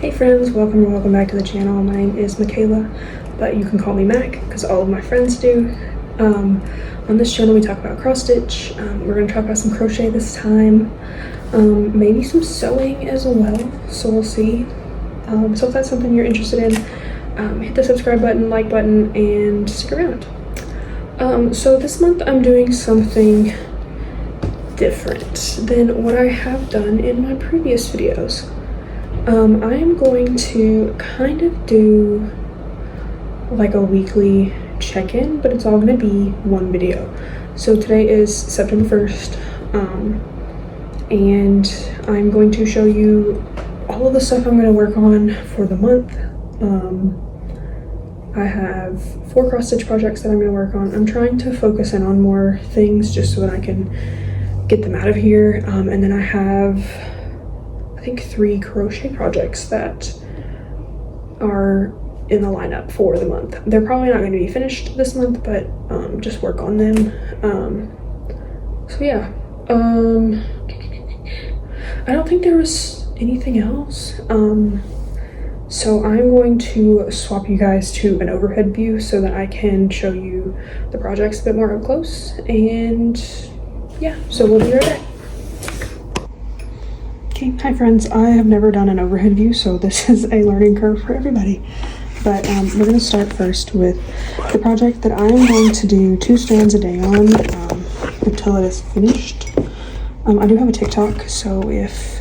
Hey friends, welcome back to the channel. My name is Michaela, but you can call me Mac because all of my friends do. On this channel we talk about cross stitch. We're going to talk about some crochet this time, maybe some sewing as well, so we'll see. So if that's something you're interested in, hit the subscribe button, like button, and stick around. So this month I'm doing something different than what I have done in my previous videos. I am going to kind of do like a weekly check-in, but it's all going to be one video. So today is September 1st, and I'm going to show you all of the stuff I'm going to work on for the month. I have 4 cross-stitch projects that I'm going to work on. I'm trying to focus in on more things just so that I can get them out of here, and then I have, I think, 3 crochet projects that are in the lineup for the month. They're probably not going to be finished this month, but just work on them. So yeah, I don't think there was anything else. So I'm going to swap you guys to an overhead view so that I can show you the projects a bit more up close, and yeah, so we'll be right back. Okay, hi friends, I have never done an overhead view, so this is a learning curve for everybody. But we're going to start first with the project that I am going to do 2 strands a day on until it is finished. I do have a TikTok, so if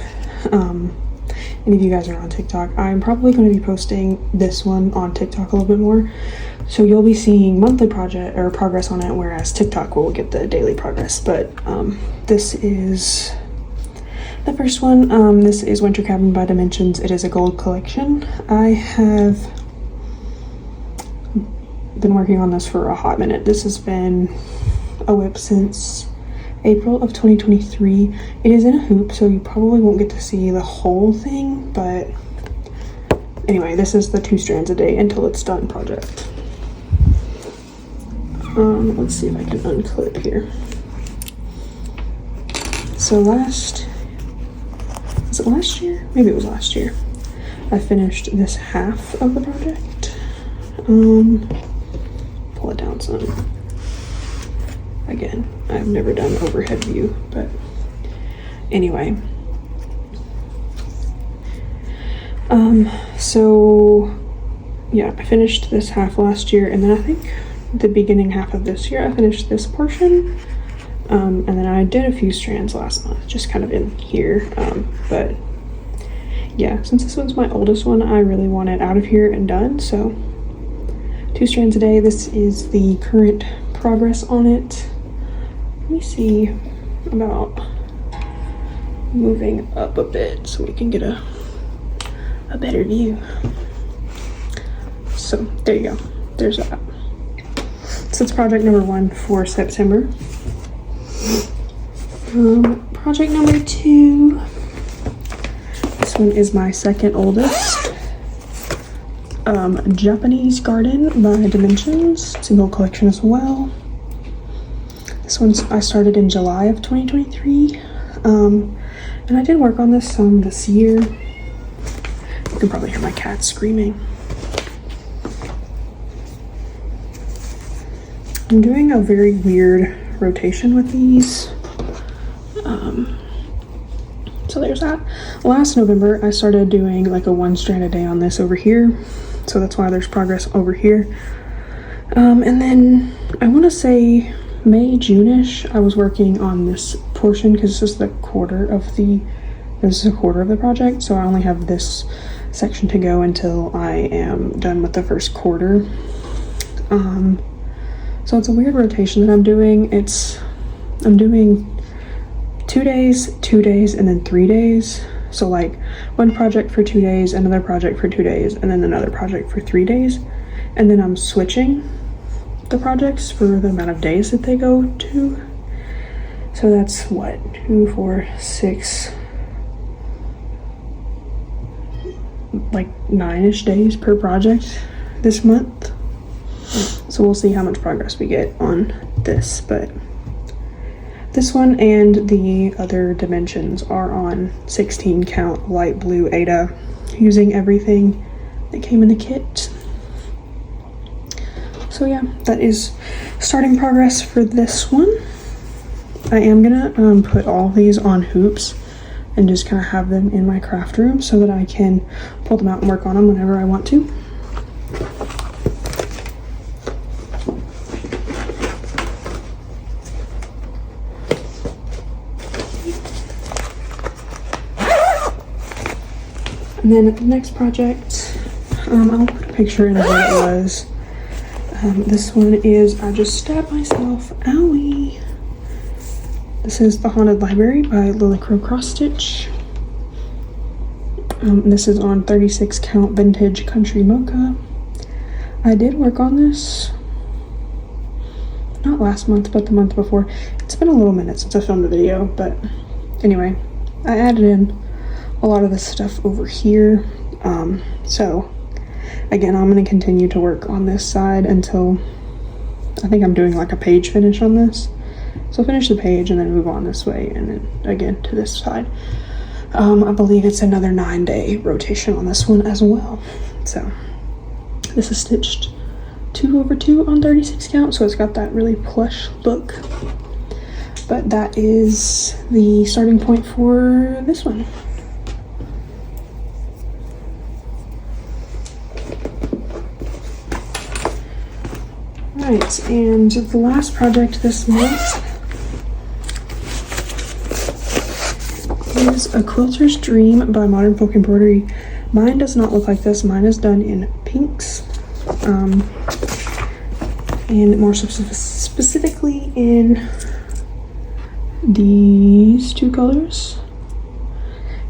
any of you guys are on TikTok, I'm probably going to be posting this one on TikTok a little bit more. So you'll be seeing monthly project or progress on it, whereas TikTok will get the daily progress. But this is the first one. This is Winter Cabin by Dimensions. It is a gold collection. I have been working on this for a hot minute. This has been a whip since April of 2023. It is in a hoop, so you probably won't get to see the whole thing, but anyway, this is the 2 strands a day until it's done project. Let's see if I can unclip here. So was it last year? Maybe it was last year. I finished this half of the project. Pull it down some. Again, I've never done overhead view, but anyway. So yeah, I finished this half last year, and then I think the beginning half of this year I finished this portion. And then I did a few strands last month, just kind of in here. But yeah, since this one's my oldest one, I really want it out of here and done. So 2 strands a day. This is the current progress on it. Let me see about moving up a bit so we can get a better view. So there you go. There's that. So it's project number 1 for September. Project number 2. This one is my second oldest. Japanese Garden by Dimensions. It's a gold collection as well. This one's I started in July of 2023. And I did work on this some this year. You can probably hear my cat screaming. I'm doing a very weird rotation with these. So there's that. Last November, I started doing like a 1 strand a day on this over here. So that's why there's progress over here. And then I want to say May, June-ish, I was working on this portion because this is a quarter of the project. So I only have this section to go until I am done with the first quarter. So it's a weird rotation that I'm doing. I'm doing 2 days, 2 days, and then 3 days. So like 1 project for 2 days, another project for 2 days, and then another project for 3 days. And then I'm switching the projects for the amount of days that they go to. So that's what, 2, 4, 6, like 9-ish days per project this month. So we'll see how much progress we get on this, but this one and the other Dimensions are on 16 count light blue Ada using everything that came in the kit. So yeah, that is starting progress for this one. I am gonna put all these on hoops and just kind of have them in my craft room so that I can pull them out and work on them whenever I want to. And then the next project, I'll put a picture in of what it was. This one is, I just stabbed myself, owie. This is The Haunted Library by Lily Crow Cross Stitch. This is on 36 count vintage country mocha. I did work on this, not last month, but the month before. It's been a little minute since I filmed the video, but anyway, I added in a lot of this stuff over here. So again, I'm going to continue to work on this side until I think I'm doing like a page finish on this. So finish the page and then move on this way and then again to this side. I believe it's another 9-day rotation on this one as well. So this is stitched 2/2 on 36 count, so it's got that really plush look. But that is the starting point for this one. Alright, and the last project this month is A Quilter's Dream by Modern Folk Embroidery. Mine does not look like this. Mine is done in pinks, and more specifically in these two colors,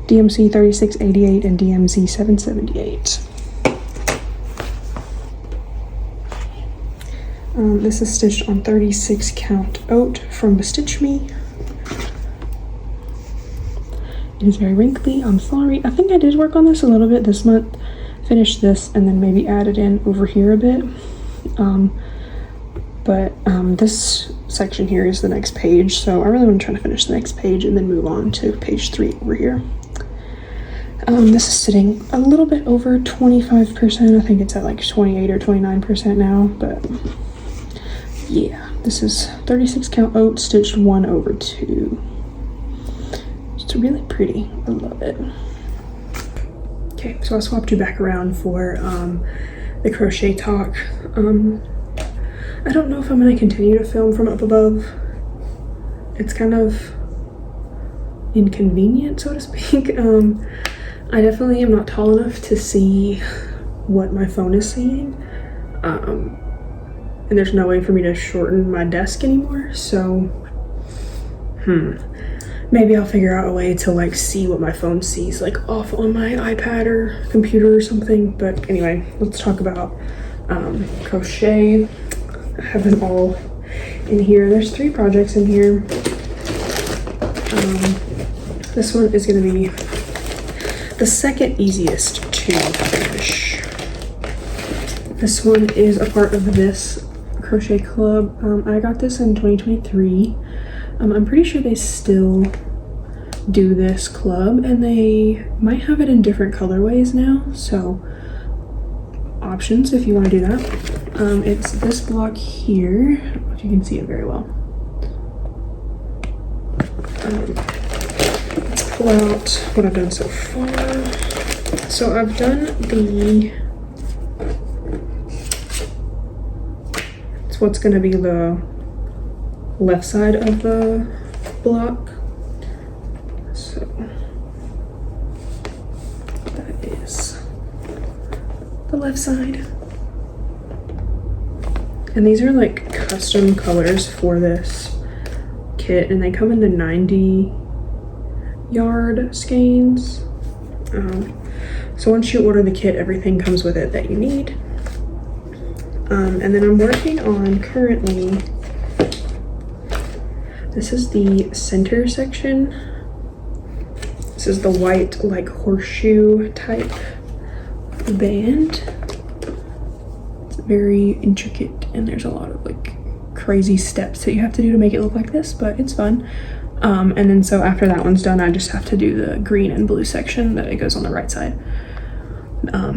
DMC 3688 and DMC 778. This is stitched on 36 count oat from Stitch Me. It is very wrinkly. I'm sorry. I think I did work on this a little bit this month. Finished this and then maybe added in over here a bit. This section here is the next page, so I really want to try to finish the next page and then move on to page 3 over here. This is sitting a little bit over 25%. I think it's at like 28 or 29% now, but yeah, this is 36 count oat stitched 1/2. It's really pretty. I love it. Okay, so I swapped you back around for the crochet talk. I don't know if I'm going to continue to film from up above. It's kind of inconvenient, so to speak. I definitely am not tall enough to see what my phone is seeing. And there's no way for me to shorten my desk anymore, so maybe I'll figure out a way to like see what my phone sees like off on my iPad or computer or something. But anyway, let's talk about crochet. I have them all in here. There's 3 projects in here. This one is going to be the second easiest to finish. This one is a part of this crochet club. I got this in 2023. I'm pretty sure they still do this club, and they might have it in different colorways now, so options if you want to do that. It's this block here. I don't know if you can see it very well. Let's pull out what I've done so far. So I've done it's what's going to be the left side of the block. So that is the left side. And these are like custom colors for this kit, and they come in the 90 yard skeins. So once you order the kit, everything comes with it that you need. And then I'm working on currently, this is the center section. This is the white like horseshoe type band. It's very intricate and there's a lot of like crazy steps that you have to do to make it look like this, but it's fun. And then so after that one's done, I just have to do the green and blue section that it goes on the right side.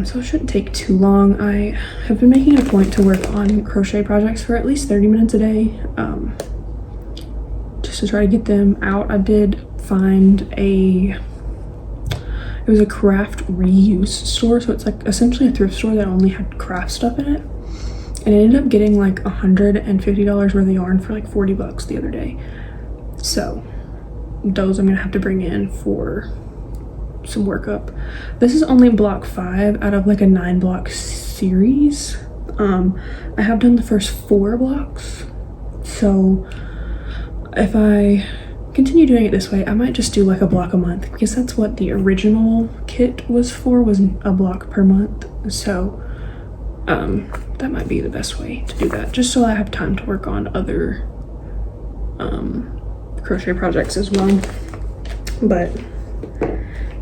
So it shouldn't take too long. I have been making it a point to work on crochet projects for at least 30 minutes a day, just to try to get them out. I did find it was a craft reuse store, so it's like essentially a thrift store that only had craft stuff in it, and I ended up getting like $150 worth of yarn for like 40 bucks the other day. So those I'm gonna have to bring in for some workup. This is only block 5 out of like a 9 block series. I have done the first 4 blocks, so if I continue doing it this way, I might just do like a block a month, because that's what the original kit was for, was a block per month. So that might be the best way to do that, just so I have time to work on other crochet projects as well. But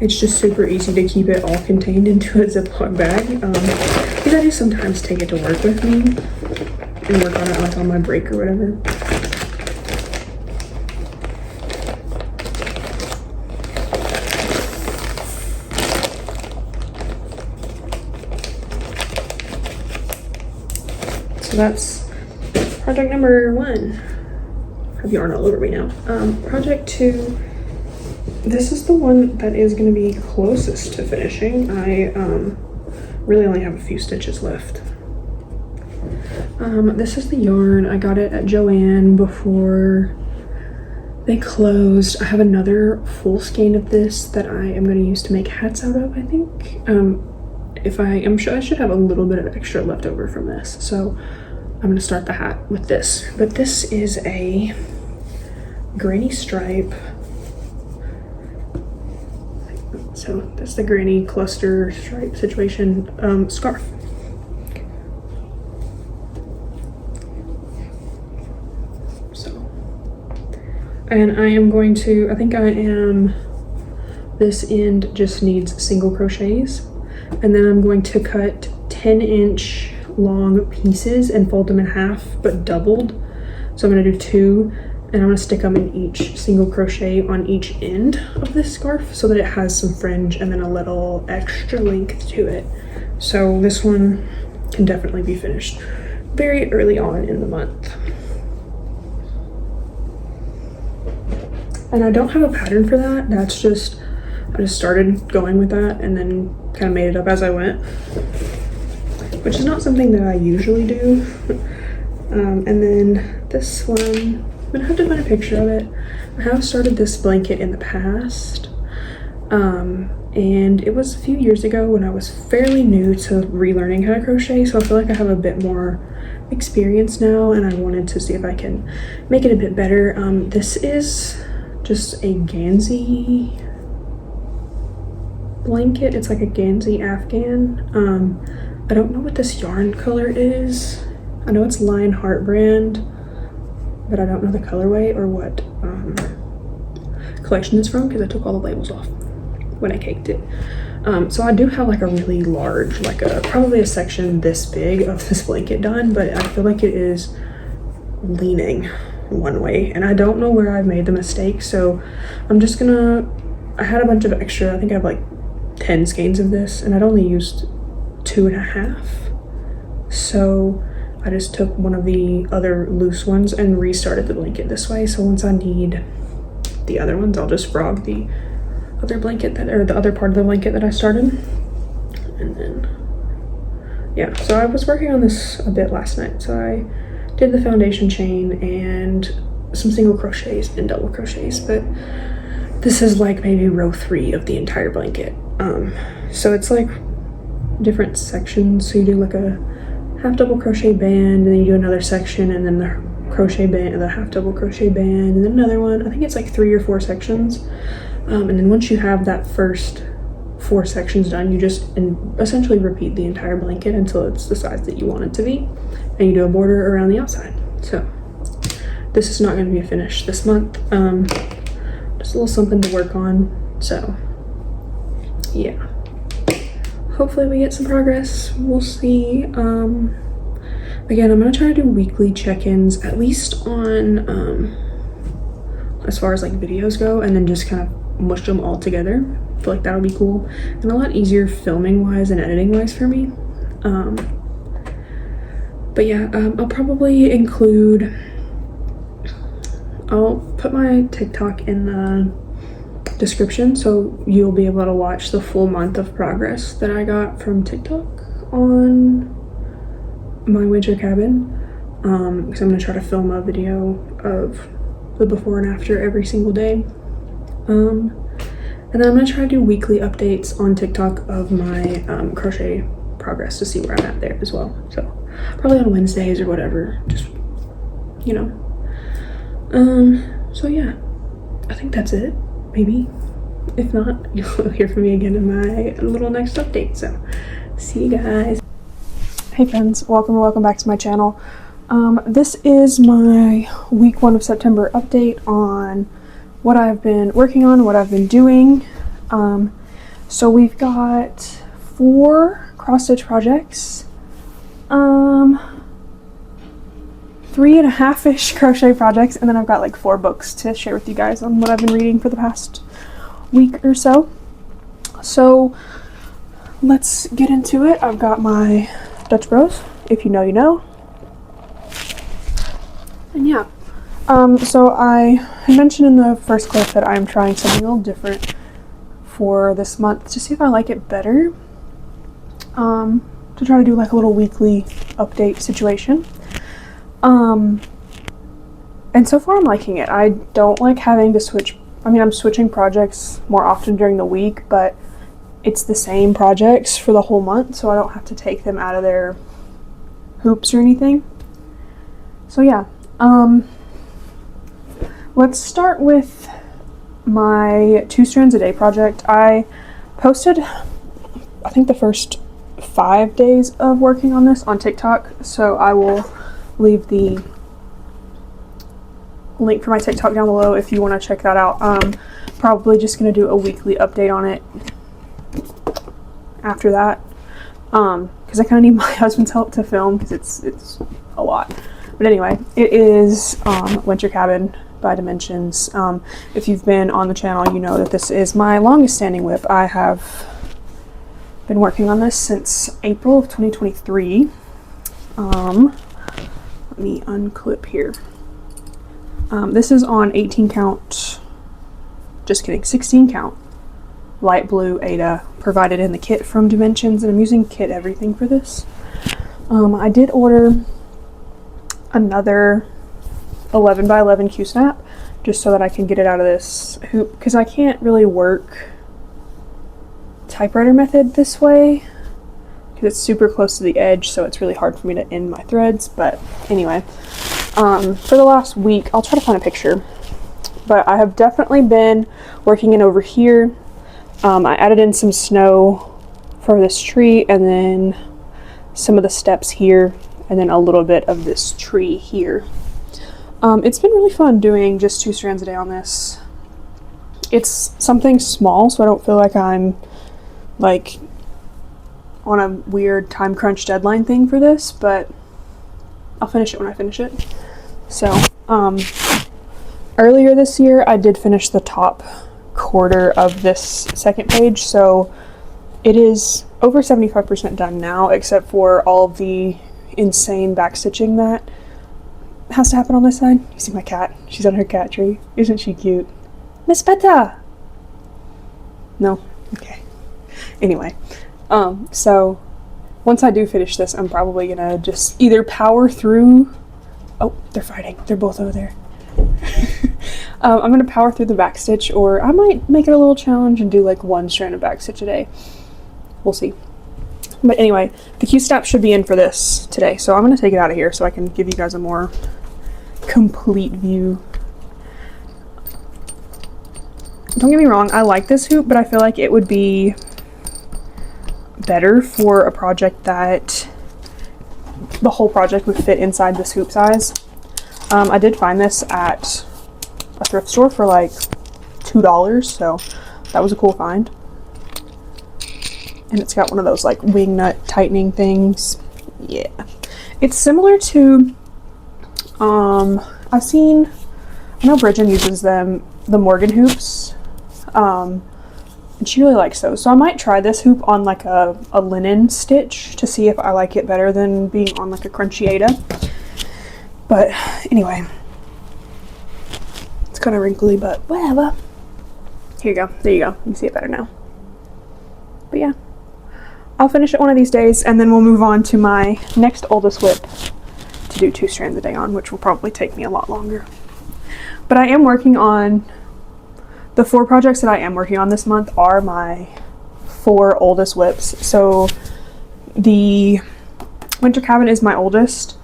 it's just super easy to keep it all contained into a Ziploc bag, because I do sometimes take it to work with me and work on it like on my break or whatever. So that's project number 1. I have yarn all over me now. Project 2. This is the one that is going to be closest to finishing. I really only have a few stitches left. This is the yarn. I got it at Joann before they closed. I have another full skein of this that I am going to use to make hats out of, I think. I'm sure I should have a little bit of extra left over from this, so I'm going to start the hat with this. But this is a granny stripe. So that's the granny cluster stripe situation scarf. So, and I am going to, this end just needs single crochets, and then I'm going to cut 10-inch long pieces and fold them in half, but doubled. So I'm gonna do 2, and I'm gonna stick them in each single crochet on each end of this scarf so that it has some fringe and then a little extra length to it. So this one can definitely be finished very early on in the month. And I don't have a pattern for that. That's just, I just started going with that and then kind of made it up as I went, which is not something that I usually do. And then this one, I'm gonna have to find a picture of it. I have started this blanket in the past, and it was a few years ago when I was fairly new to relearning how to crochet, so I feel like I have a bit more experience now, and I wanted to see if I can make it a bit better. This is just a Gansey blanket. It's like a Gansey Afghan. I don't know what this yarn color is. I know it's Lionheart brand, but I don't know the colorway or what collection it's from, because I took all the labels off when I caked it. So I do have like a really large, like probably a section this big of this blanket done, but I feel like it is leaning one way, and I don't know where I made the mistake. So I'm just gonna, I had a bunch of extra, I think I have like 10 skeins of this, and I'd only used 2.5. So I just took one of the other loose ones and restarted the blanket this way. So once I need the other ones, I'll just frog the other blanket or the other part of the blanket that I started. And then, yeah, so I was working on this a bit last night. So I did the foundation chain and some single crochets and double crochets, but this is like maybe row 3 of the entire blanket. So it's like different sections. So you do like a half double crochet band, and then you do another section, and then the crochet band, the half double crochet band, and then another one. I think it's like 3 or 4 sections. And then once you have that first 4 sections done, you just essentially repeat the entire blanket until it's the size that you want it to be, and you do a border around the outside. So this is not going to be finished this month. Just a little something to work on. So yeah, hopefully we get some progress. We'll see. Again, I'm gonna try to do weekly check-ins, at least on as far as like videos go, and then just kind of mush them all together. feel like that'll be cool and a lot easier filming wise and editing wise for me. But yeah, I'll probably include, I'll put my TikTok in the description so you'll be able to watch the full month of progress that I got from TikTok on my winter cabin, because I'm gonna try to film a video of the before and after every single day. And then I'm gonna try to do weekly updates on TikTok of my crochet progress to see where I'm at there as well. So probably on Wednesdays or whatever, just, you know. So yeah, I think that's it, maybe. If not, you'll hear from me again in my little next update. So see you guys. Hey friends, welcome back to my channel. This is my week 1 of September update on what I've been working on, what I've been doing. So we've got 4 cross-stitch projects, 3.5-ish crochet projects, and then I've got like 4 books to share with you guys on what I've been reading for the past week or so. So let's get into it. I've got my Dutch Bros, if you know, you know. And yeah, so I mentioned in the first clip that I'm trying something a little different for this month to see if I like it better. To try to do like a little weekly update situation. And so far I'm liking it. I don't like having to switch. I mean, I'm switching projects more often during the week, but it's the same projects for the whole month, so I don't have to take them out of their hoops or anything. So yeah, let's start with my 2 strands a day project. I posted, I think, the first 5 days of working on this on TikTok, so I will leave the link for my TikTok down below if you want to check that out. Probably just going to do a weekly update on it after that, because I kind of need my husband's help to film because it's a lot. But anyway, it is Winter Cabin by Dimensions. If you've been on the channel, you know that this is my longest standing whip. I have been working on this since April of 2023. Let me unclip here. This is on 18 count, just kidding, 16 count light blue Aida, provided in the kit from Dimensions, and I'm using Kit Everything for this. I did order another 11 by 11 Q-snap just so that I can get it out of this hoop, because I can't really work typewriter method this way because it's super close to the edge, so it's really hard for me to end my threads. But anyway, for the last week, I'll try to find a picture, but I have definitely been working in over here. I added in some snow for this tree, and then some of the steps here, and then a little bit of this tree here. It's been really fun doing just 2 strands a day on this. It's something small, so I don't feel like I'm like on a weird time crunch deadline thing for this, but I'll finish it when I finish it. So earlier this year I did finish the top quarter of this second page, so it is over 75% done now, except for all of the insane backstitching that has to happen on this side. You see my cat? She's on her cat tree. Isn't she cute? Miss Betta! No? Okay. Anyway, so once I do finish this, I'm probably gonna just either power through. Oh, they're fighting. They're both over there. I'm gonna power through the backstitch, or I might make it a little challenge and do like 1 strand of backstitch a day. We'll see. But anyway, the Q-snap should be in for this today, so I'm gonna take it out of here so I can give you guys a more complete view. Don't get me wrong, I like this hoop, but I feel like it would be better for a project that the whole project would fit inside this hoop size. I did find this at a thrift store for like $2, so that was a cool find. And it's got one of those like wing nut tightening things. Yeah, it's similar to I know Bridget uses them, the Morgan hoops, and she really likes those. So I might try this hoop on like a linen stitch to see if I like it better than being on like a crunchy Ada. But anyway, it's kind of wrinkly, but whatever. Here you go. There you go. You can see it better now. But yeah, I'll finish it one of these days, and then we'll move on to my next oldest whip to do 2 strands a day on, which will probably take me a lot longer. But I am working on, the 4 projects that I am working on this month are my 4 oldest whips. So the winter cabin is my oldest.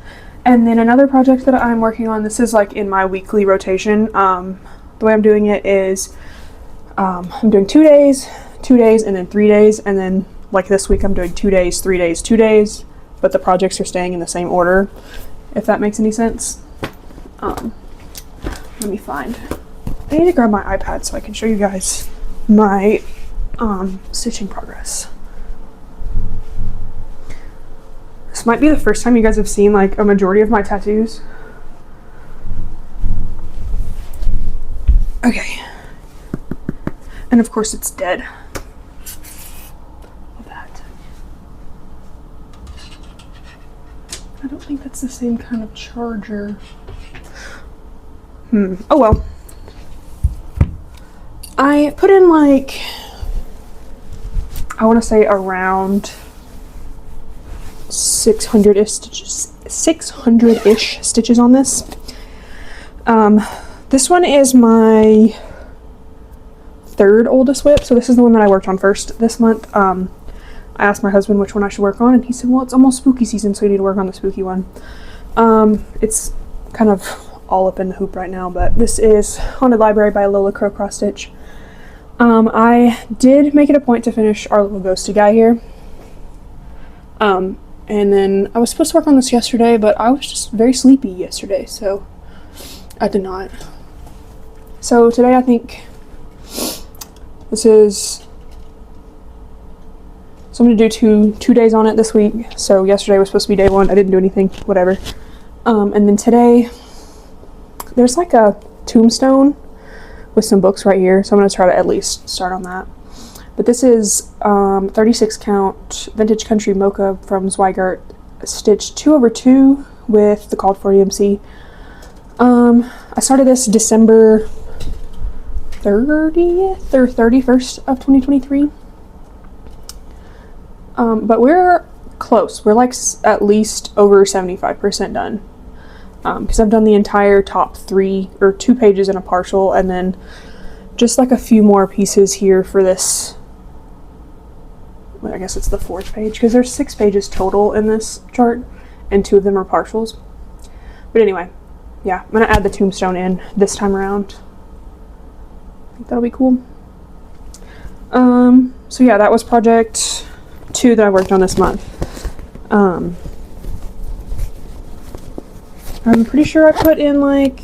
And then another project that I'm working on, this is like in my weekly rotation. The way I'm doing it is I'm doing 2 days, 2 days, and then 3 days. And then like this week I'm doing 2 days, 3 days, 2 days. But the projects are staying in the same order, if that makes any sense. Let me find. I need to grab my iPad so I can show you guys my stitching progress. This might be the first time you guys have seen like a majority of my tattoos. Okay. And of course it's dead. Love that. I don't think that's the same kind of charger. Oh well. I put in like, I want to say around 600-ish stitches on this. This one is my 3rd oldest whip, so this is the one that I worked on first this month. I asked my husband which one I should work on, and he said, well, it's almost spooky season, so you need to work on the spooky one. It's kind of all up in the hoop right now, but this is Haunted Library by Lola Crow Cross Stitch. I did make it a point to finish our little ghosty guy here. And then I was supposed to work on this yesterday, but I was just very sleepy yesterday, so I did not. So today I think this is, so I'm gonna do two days on it this week. So yesterday was supposed to be day 1. I didn't do anything, whatever. And then today there's like a tombstone with some books right here, so I'm gonna try to at least start on that. But this is 36 count vintage country mocha from Zweigart, stitched 2/2 with the called for EMC. I started this December 30th or 31st of 2023. But we're close. We're like at least over 75% done. Because I've done the entire top 3 or 2 pages and a partial, and then just like a few more pieces here for this. Well, I guess it's the 4th page, because there's 6 pages total in this chart, and 2 of them are partials. But anyway, yeah, I'm gonna add the tombstone in this time around. I think that'll be cool. So yeah, that was project 2 that I worked on this month. I'm pretty sure I put in like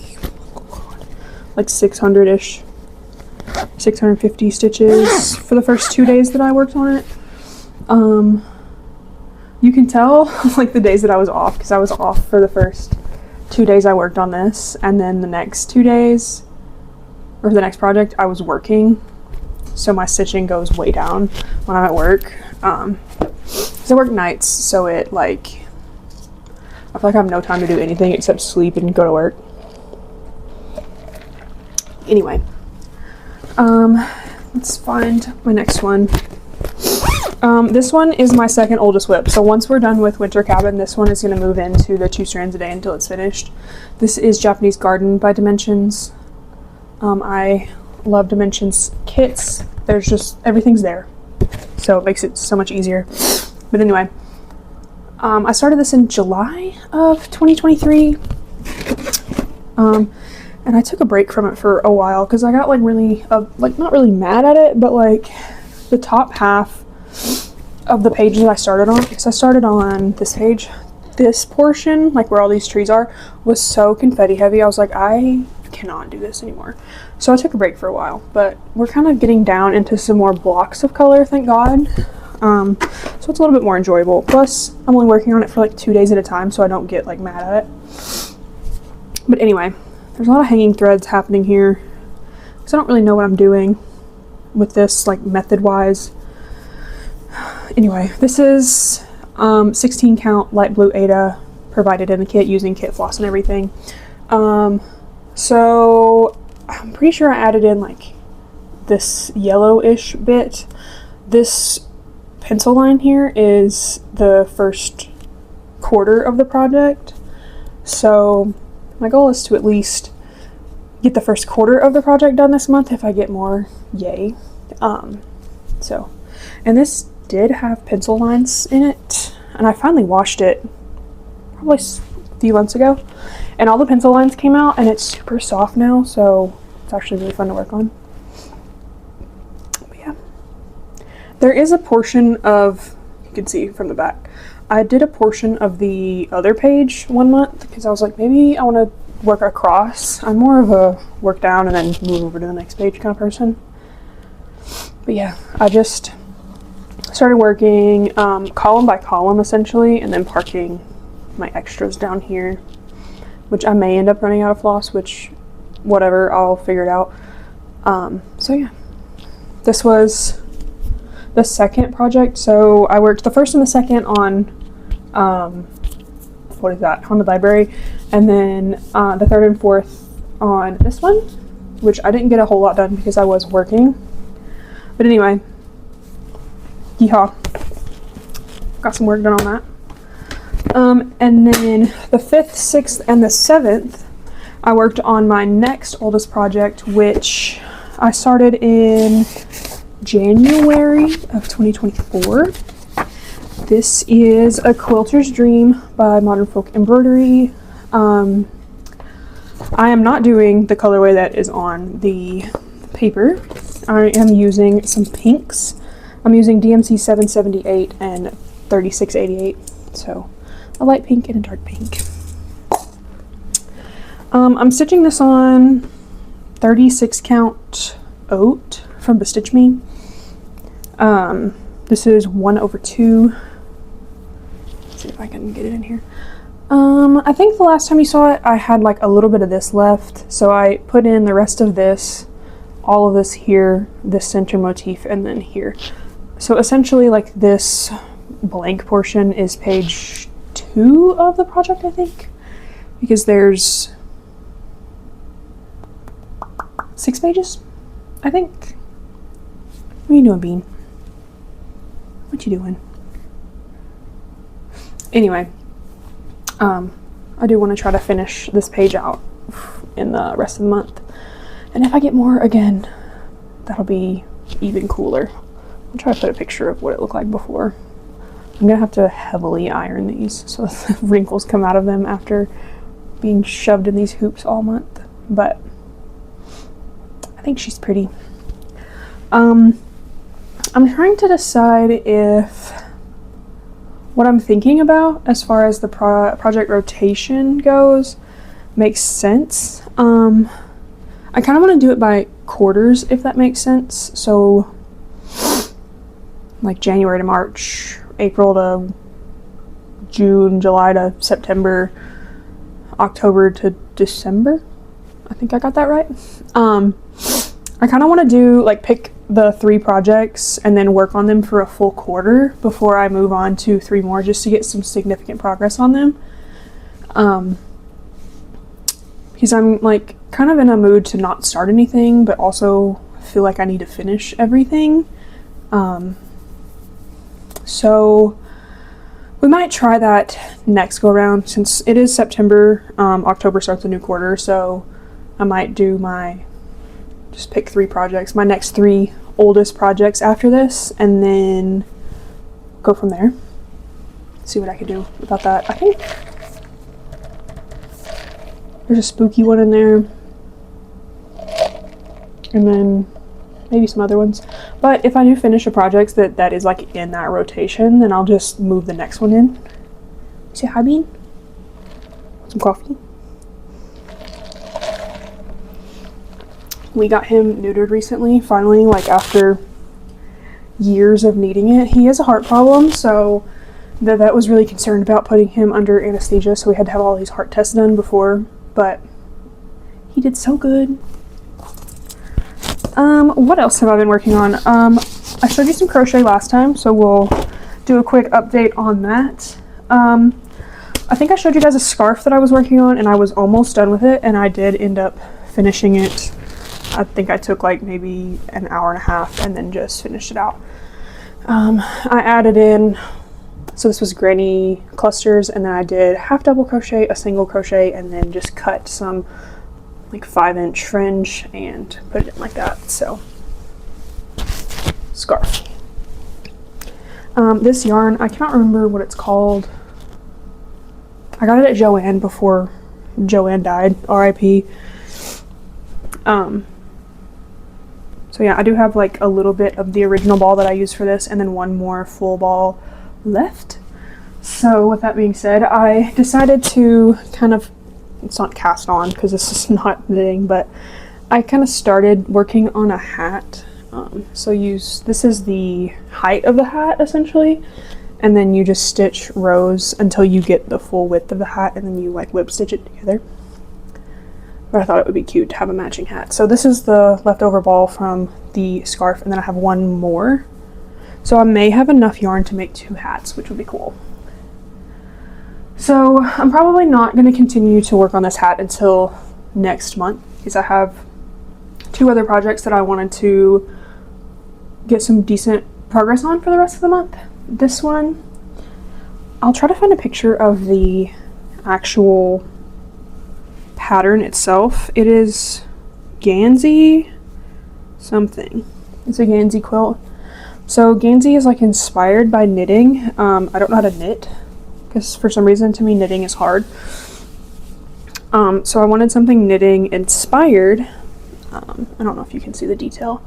600-ish, 650 stitches for the first 2 days that I worked on it. You can tell like the days that I was off, because I was off for the first 2 days I worked on this, and then the next 2 days, or the next project, I was working, so my stitching goes way down when I'm at work. Because I work nights, so it like, I feel like I have no time to do anything except sleep and go to work. Anyway, let's find my next one. This one is my 2nd oldest whip. So once we're done with Winter Cabin, this one is going to move into the 2 strands a day until it's finished. This is Japanese Garden by Dimensions. I love Dimensions kits. There's just, everything's there. So it makes it so much easier. But anyway, I started this in July of 2023. And I took a break from it for a while because I got like really, not really mad at it, but like the top half of the page that I started on, because I started on this page, this portion, like where all these trees are, was so confetti heavy. I was like, I cannot do this anymore. So I took a break for a while, but we're kind of getting down into some more blocks of color, thank God. So it's a little bit more enjoyable. Plus, I'm only working on it for like 2 days at a time, so I don't get like mad at it. But anyway, there's a lot of hanging threads happening here because I don't really know what I'm doing. with this, like method wise. Anyway, this is 16 count light blue Ada provided in the kit using kit floss and everything. So I'm pretty sure I added in like this yellowish bit. This pencil line here is the first quarter of the project. So my goal is to at least get the first quarter of the project done this month. If I get more, yay. And this did have pencil lines in it, and I finally washed it probably a few months ago, and all the pencil lines came out, and it's super soft now, so it's actually really fun to work on. But yeah, there is a portion of, you can see from the back, I did a portion of the other page one month because I was like, maybe I want to work across. I'm more of a work down and then move over to the next page kind of person. But yeah, I just started working column by column essentially, and then parking my extras down here, which I may end up running out of floss, which whatever, I'll figure it out. So yeah, this was the second project. So I worked the first and the second on what is that, on the library, and then the third and fourth on this one, which I didn't get a whole lot done because I was working. But anyway, yeehaw, got some work done on that. And then the 5th, 6th, and the 7th, I worked on my next oldest project, which I started in January of 2024. This is A Quilter's Dream by Modern Folk Embroidery. I am not doing the colorway that is on the paper. I am using some pinks. I'm using DMC 778 and 3688, so a light pink and a dark pink. I'm stitching this on 36 count oat from Bestitch Me. This is 1/2. Let's see if I can get it in here. I think the last time you saw it, I had like a little bit of this left, so I put in the rest of this, all of this here, this center motif, and then here. So essentially, like, this blank portion is page 2 of the project, I think, because there's 6 pages, I think. What are you doing, Bean? What you doing? Anyway, I do want to try to finish this page out in the rest of the month, and if I get more again, that'll be even cooler. I'll try to put a picture of what it looked like before. I'm gonna have to heavily iron these so the wrinkles come out of them after being shoved in these hoops all month, but I think she's pretty. I'm trying to decide if what I'm thinking about as far as the project rotation goes makes sense. I kind of want to do it by quarters, if that makes sense. So like January to March, April to June, July to September, October to December. I think I got that right. I kind of want to do, like, pick the 3 projects and then work on them for a full quarter before I move on to 3 more, just to get some significant progress on them. Because I'm, like, kind of in a mood to not start anything, but also feel like I need to finish everything. So we might try that next go around, since it is September. October starts a new quarter, so I might do just pick 3 projects, my next 3 oldest projects after this, and then go from there. See what I could do about that. I think there's a spooky one in there, and then maybe some other ones. But if I do finish a project that is like in that rotation, then I'll just move the next one in. Say hi, Bean. Some coffee. We got him neutered recently, finally, like after years of needing it. He has a heart problem, so the vet was really concerned about putting him under anesthesia, so we had to have all these heart tests done before, but he did so good. What else have I been working on? I showed you some crochet last time, so we'll do a quick update on that. I think I showed you guys a scarf that I was working on, and I was almost done with it, and I did end up finishing it. I think I took like maybe an hour and a half and then just finished it out. I added in, so this was granny clusters, and then I did half double crochet, a single crochet, and then just cut some like 5-inch fringe and put it in like that. So scarf. This yarn, I cannot remember what it's called. I got it at Joann before Joann died, RIP. So yeah, I do have like a little bit of the original ball that I used for this, and then one more full ball left. So with that being said, I decided to kind of, it's not cast on because this is not knitting, but I kind of started working on a hat. This is the height of the hat essentially, and then you just stitch rows until you get the full width of the hat, and then you like whip stitch it together. But I thought it would be cute to have a matching hat. So this is the leftover ball from the scarf, and then I have one more. So I may have enough yarn to make 2 hats, which would be cool. So I'm probably not going to continue to work on this hat until next month, because I have 2 other projects that I wanted to get some decent progress on for the rest of the month. This one, I'll try to find a picture of the actual pattern itself. It is Gansey something. It's a Gansey quilt. So Gansey is like inspired by knitting. I don't know how to knit because for some reason to me knitting is hard. So I wanted something knitting inspired. I don't know if you can see the detail.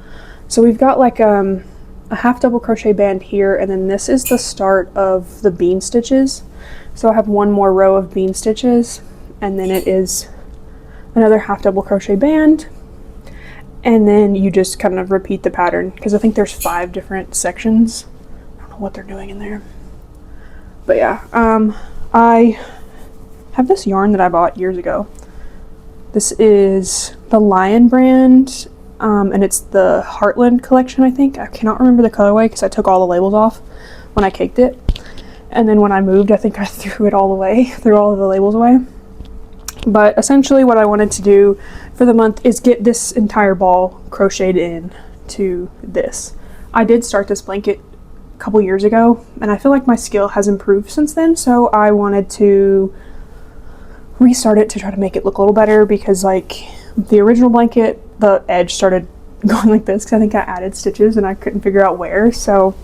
So we've got like a half double crochet band here, and then this is the start of the bean stitches. So I have one more row of bean stitches, and then it is another half double crochet band, and then you just kind of repeat the pattern, because I think there's 5 different sections. I don't know what they're doing in there, but yeah, I have this yarn that I bought years ago. This is the Lion brand, and it's the Heartland collection, I think. I cannot remember the colorway because I took all the labels off when I caked it, and then when I moved I think I threw it all away, threw all of the labels away. But essentially what I wanted to do for the month is get this entire ball crocheted in to this. I did start this blanket a couple years ago, and I feel like my skill has improved since then, so I wanted to restart it to try to make it look a little better, because like the original blanket, the edge started going like this because I think I added stitches and I couldn't figure out where. So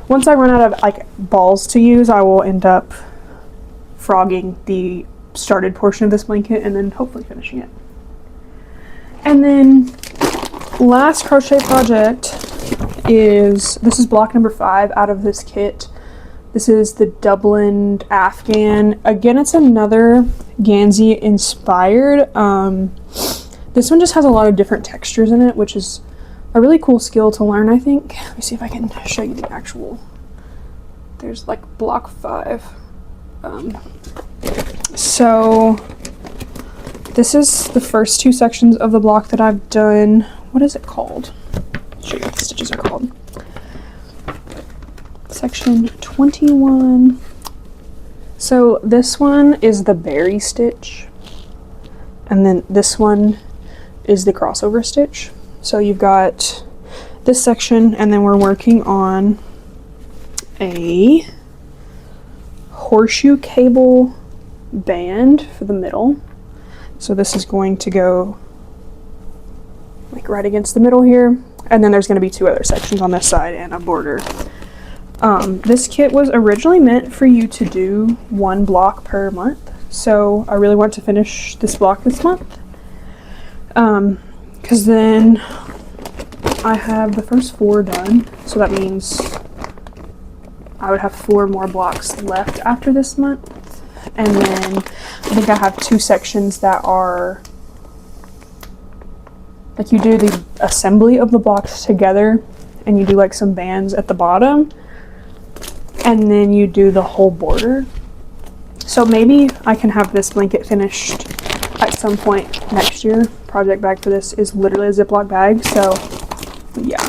once I run out of like balls to use, I will end up frogging the started portion of this blanket and then hopefully finishing it. And then last crochet project is, this is block number 5 out of this kit. This is the Dublin Afghan. Again, it's another Gansey inspired. This one just has a lot of different textures in it, which is a really cool skill to learn, I think. Let me see if I can show you the actual, there's like block 5. So this is the first 2 sections of the block that I've done. What is it called? I'll show you what the stitches are called. Section 21. So this one is the berry stitch, and then this one is the crossover stitch. So you've got this section, and then we're working on a horseshoe cable band for the middle. So this is going to go like right against the middle here, and then there's going to be 2 other sections on this side and a border. This kit was originally meant for you to do 1 block per month, so I really want to finish this block this month, because then I have the first 4 done, so that means I would have 4 more blocks left after this month. And then I think I have 2 sections that are like, you do the assembly of the blocks together and you do like some bands at the bottom, and then you do the whole border. So maybe I can have this blanket finished at some point next year. Project bag for this is literally a Ziploc bag, so yeah.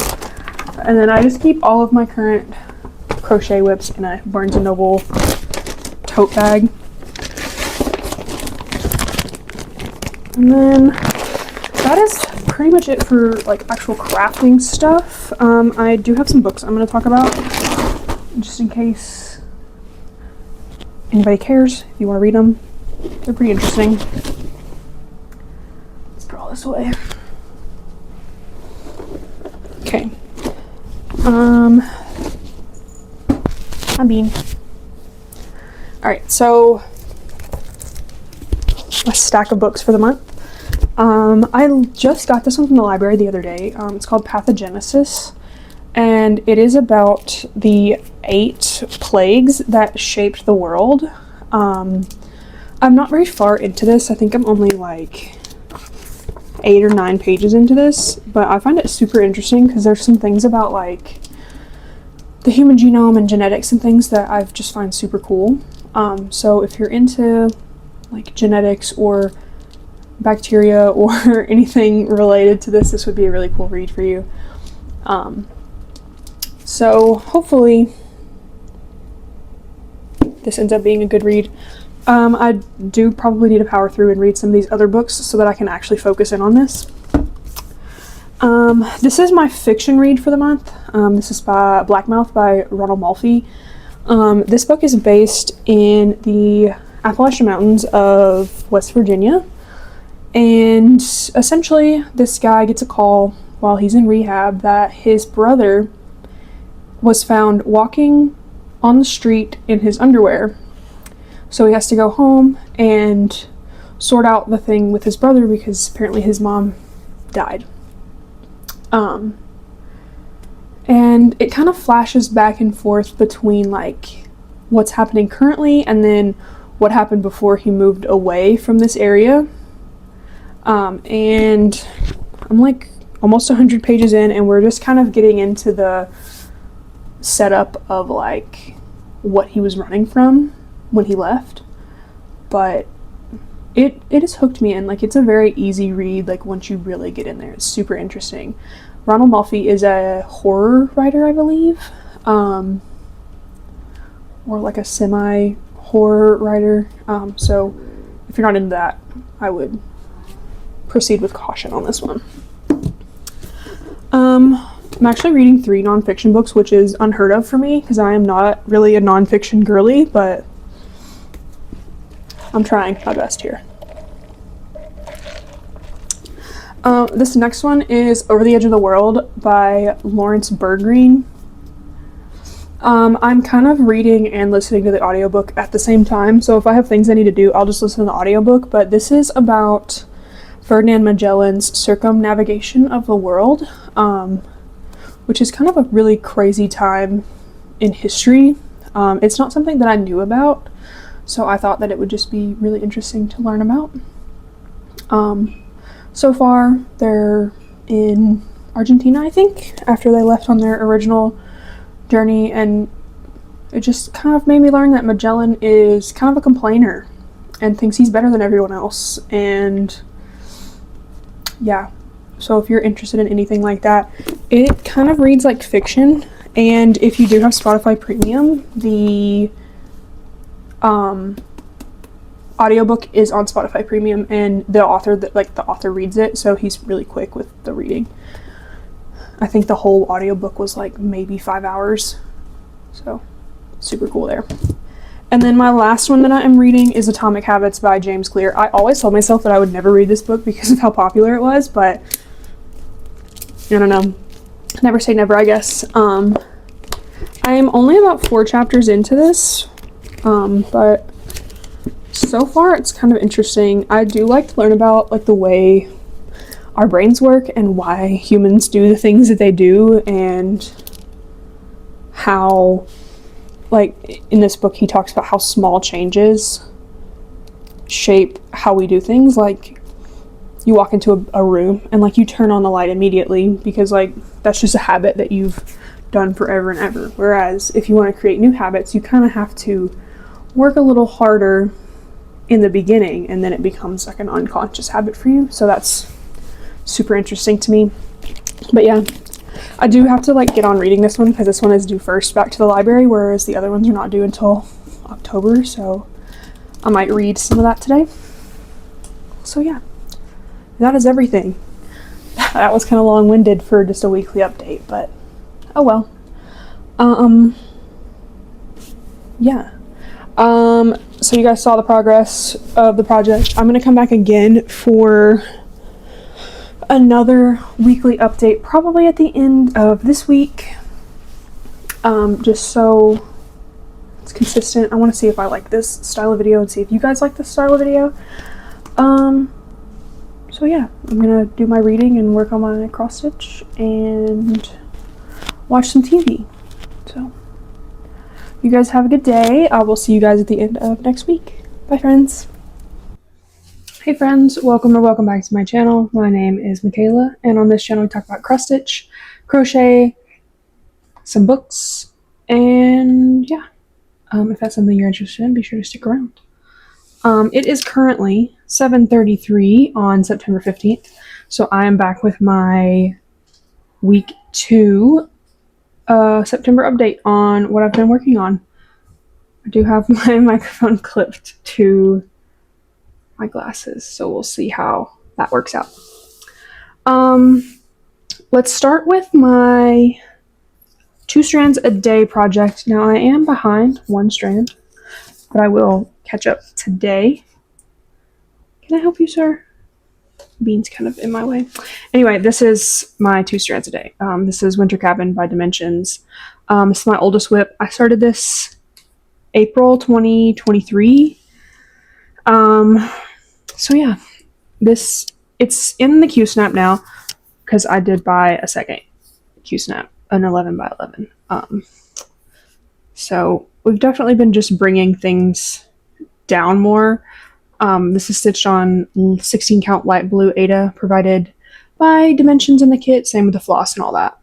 And then I just keep all of my current crochet whips in a Barnes & Noble tote bag. And then that is pretty much it for like actual crafting stuff. I do have some books I'm going to talk about just in case anybody cares, if you want to read them. They're pretty interesting. Let's put all this away. Okay. I mean, alright, so a stack of books for the month. I just got this one from the library the other day. It's called Pathogenesis, and it is about the 8 plagues that shaped the world. I'm not very far into this. I think I'm only like 8 or 9 pages into this, but I find it super interesting because there's some things about like the human genome and genetics and things that I just find super cool. So if you're into like genetics or bacteria or anything related to this would be a really cool read for you. So hopefully this ends up being a good read. I do probably need to power through and read some of these other books so that I can actually focus in on this. This is my fiction read for the month. This is by Blackmouth by Ronald Malfi. This book is based in the Appalachian Mountains of West Virginia. And essentially, this guy gets a call while he's in rehab that his brother was found walking on the street in his underwear. So he has to go home and sort out the thing with his brother because apparently his mom died. And it kind of flashes back and forth between like what's happening currently and then what happened before he moved away from this area. And I'm like almost 100 pages in, and we're just kind of getting into the setup of like what he was running from when he left. But it has hooked me in. Like, it's a very easy read, like once you really get in there. It's super interesting. Ronald Malfi is a horror writer, I believe, or like a semi-horror writer. So if you're not into that, I would proceed with caution on this one. I'm actually reading 3 nonfiction books, which is unheard of for me because I am not really a nonfiction girly, but I'm trying my best here. This next one is Over the Edge of the World by Lawrence Bergreen. I'm kind of reading and listening to the audiobook at the same time, so if I have things I need to do, I'll just listen to the audiobook, but this is about Ferdinand Magellan's circumnavigation of the world, which is kind of a really crazy time in history. It's not something that I knew about, so I thought that it would just be really interesting to learn about. So far, they're in Argentina, I think, after they left on their original journey, and it just kind of made me learn that Magellan is kind of a complainer and thinks he's better than everyone else. And yeah, so if you're interested in anything like that, it kind of reads like fiction. And if you do have Spotify Premium, the audiobook is on Spotify Premium, and the author reads it, so he's really quick with the reading. I think the whole audiobook was like maybe 5 hours, so super cool there. And then my last one that I am reading is Atomic Habits by James Clear. I always told myself that I would never read this book because of how popular it was, but I don't know. Never say never, I guess. I am only about 4 chapters into this, but so far it's kind of interesting. I do like to learn about like the way our brains work and why humans do the things that they do, and how, like in this book, he talks about how small changes shape how we do things. Like, you walk into a room and like you turn on the light immediately because like that's just a habit that you've done forever and ever. Whereas if you want to create new habits, you kind of have to work a little harder in the beginning, and then it becomes like an unconscious habit for you. So that's super interesting to me. But yeah, I do have to like get on reading this one because this one is due first back to the library, whereas the other ones are not due until October. So I might read some of that today. So yeah, that is everything. That was kind of long-winded for just a weekly update, but oh well. Yeah. So you guys saw the progress of the project. I'm gonna come back again for another weekly update, probably at the end of this week, just so it's consistent. I want to see if I like this style of video and see if you guys like this style of video. So yeah, I'm gonna do my reading and work on my cross stitch and watch some TV. So you guys have a good day. I will see you guys at the end of next week. Bye friends. Hey friends, welcome back to my channel. My name is Michaela, and on this channel we talk about cross stitch, crochet, some books, and yeah, if that's something you're interested in, be sure to stick around. It is currently 7:33 on September 15th, so I am back with my week 2 September update on what I've been working on. I do have my microphone clipped to my glasses, so we'll see how that works out. Let's start with my 2 strands a day project. Now I am behind 1 strand, but I will catch up today. Can I help you, sir? Bean's kind of in my way. Anyway, this is my 2 strands a day. This is Winter Cabin by Dimensions. This is my oldest whip. I started this April 2023. So yeah, it's in the Q-snap now because I did buy a second Q-snap, an 11 by 11. So we've definitely been just bringing things down more. This is stitched on 16 count light blue Aida provided by Dimensions in the kit, same with the floss and all that.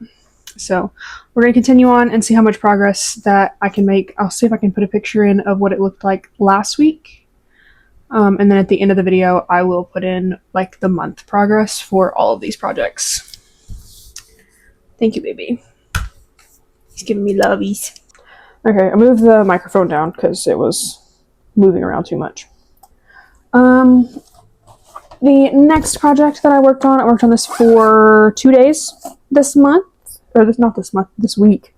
So we're going to continue on and see how much progress that I can make. I'll see if I can put a picture in of what it looked like last week. And then at the end of the video, I will put in like the month progress for all of these projects. Thank you, baby. He's giving me lovies. Okay, I moved the microphone down because it was moving around too much. The next project that I worked on this for 2 days this month, or this week,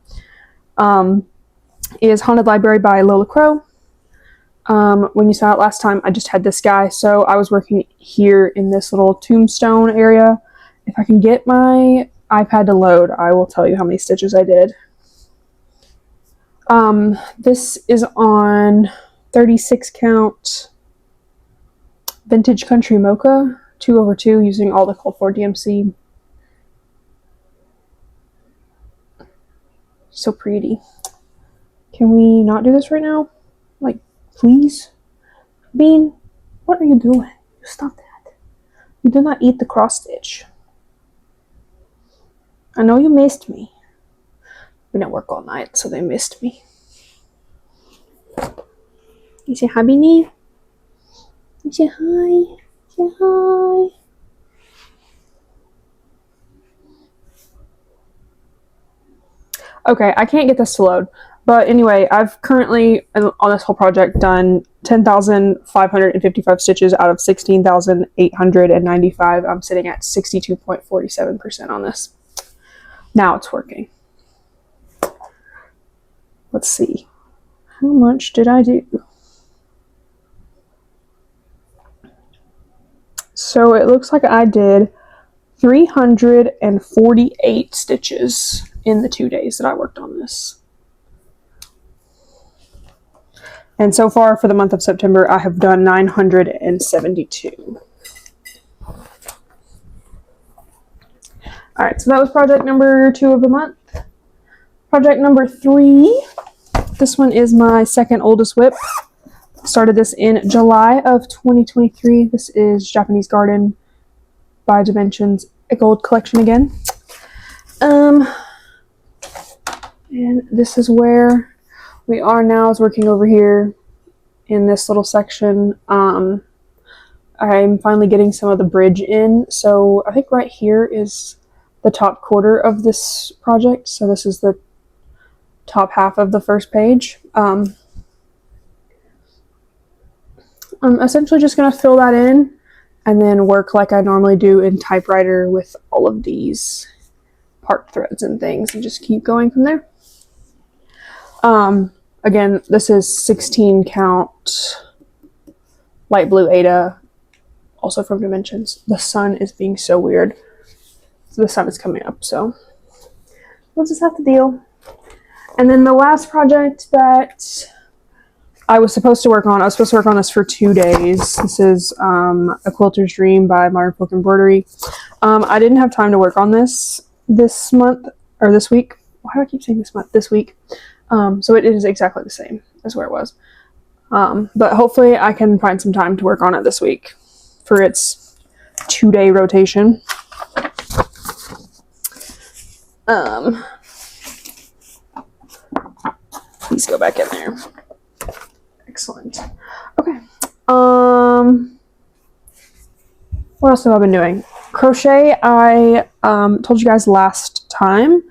is Haunted Library by Lola Crow. When you saw it last time, I just had this guy, so I was working here in this little tombstone area. If I can get my iPad to load, I will tell you how many stitches I did. This is on 36 count Vintage Country Mocha 2/2 using all the Cold 4 DMC. So pretty. Can we not do this right now? Like, please? Bean, what are you doing? Stop that. You do not eat the cross stitch. I know you missed me. We didn't work all night, so they missed me. You say hi, Beanie? You say hi. Say hi. Okay, I can't get this to load. But anyway, I've currently, on this whole project, done 10,555 stitches out of 16,895. I'm sitting at 62.47% on this. Now it's working. Let's see. How much did I do? So it looks like I did 348 stitches in the 2 days that I worked on this. And so far for the month of September, I have done 972. All right, so that was project number 2 of the month. Project number 3, this one is my second oldest whip. Started this in July of 2023. This is Japanese Garden by Dimensions, a gold collection again. And this is where we are now, is working over here in this little section. I'm finally getting some of the bridge in. So I think right here is the top quarter of this project. So this is the top half of the first page. I'm essentially just going to fill that in and then work like I normally do in typewriter with all of these part threads and things, and just keep going from there. Again, this is 16 count light blue Ada, also from Dimensions. The sun is being so weird. So the sun is coming up, so we'll just have to deal. And then the last project that I was supposed to work on this for 2 days. This is A Quilter's Dream by Modern Folk Embroidery. I didn't have time to work on this month, or this week. Why do I keep saying this month? This week. So it is exactly the same as where it was. But hopefully I can find some time to work on it this week for its 2-day rotation. Please go back in there. Excellent. Okay. What else have I been doing? Crochet. I told you guys last time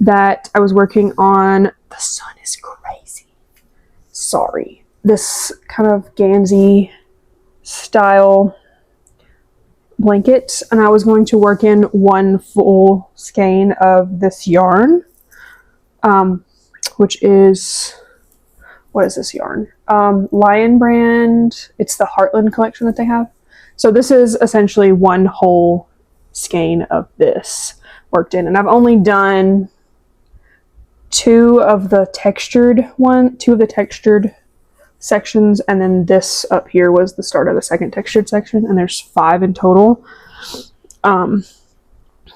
that I was working on, the sun is crazy. Sorry. This kind of Gansey style blanket, and I was going to work in one full skein of this yarn, which is, what is this yarn? Lion brand. It's the Heartland collection that they have. So this is essentially one whole skein of this worked in, and I've only done two of the textured sections, and then this up here was the start of the second textured section, and there's 5 in total.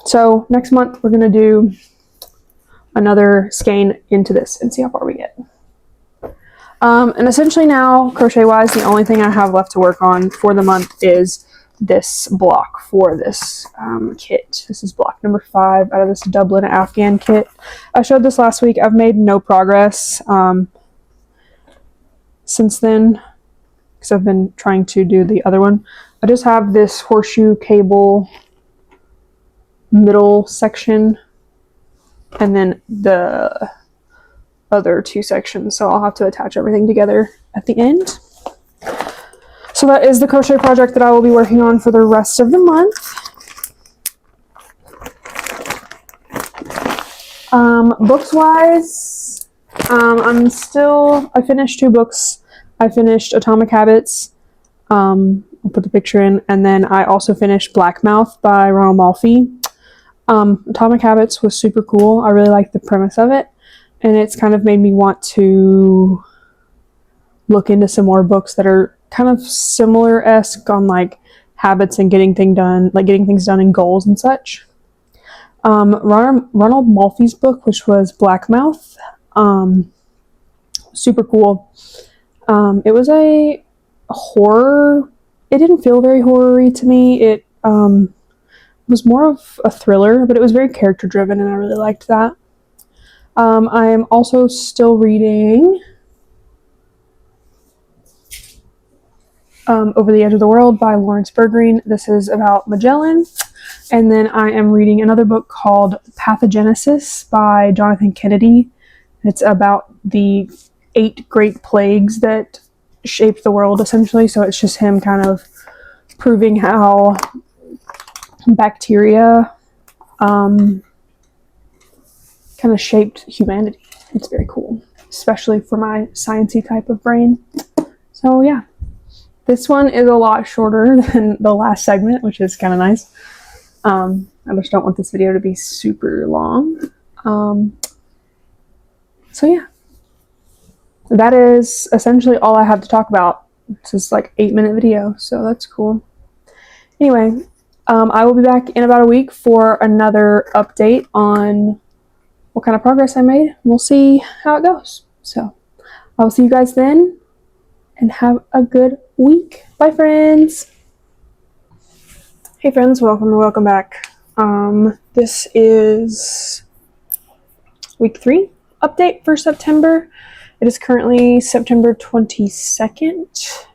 So next month we're gonna do another skein into this and see how far we get. And essentially now, crochet wise, the only thing I have left to work on for the month is this block for this kit. This is block number 5 out of this Dublin Afghan kit. I showed this last week. I've made no progress since then because I've been trying to do the other one. I just have this horseshoe cable middle section and then the other 2 sections, so I'll have to attach everything together at the end. So that is the crochet project that I will be working on for the rest of the month. Books wise, I finished 2 books. I finished Atomic Habits, I'll put the picture in, and then I also finished Black Mouth by Ronald Malfi. Atomic Habits was super cool. I really liked the premise of it, and it's kind of made me want to look into some more books that are kind of similar-esque on like habits and getting things done and goals and such. Ronald Malfi's book, which was Black Mouth, super cool. It was a horror. It didn't feel very horror-y to me. It was more of a thriller, but it was very character-driven, and I really liked that. I am also still reading Over the Edge of the World by Lawrence Bergreen. This is about Magellan. And then I am reading another book called Pathogenesis by Jonathan Kennedy. It's about the 8 great plagues that shaped the world, essentially. So it's just him kind of proving how bacteria kind of shaped humanity. It's very cool, especially for my sciencey type of brain. So yeah. This one is a lot shorter than the last segment, which is kind of nice. I just don't want this video to be super long. So yeah. That is essentially all I have to talk about. This is like 8-minute video, so that's cool. Anyway, I will be back in about a week for another update on what kind of progress I made. We'll see how it goes. So I will see you guys then, and have a good week. Bye, friends. Hey, friends. Welcome back. This is week 3 update for September. It is currently September 22nd.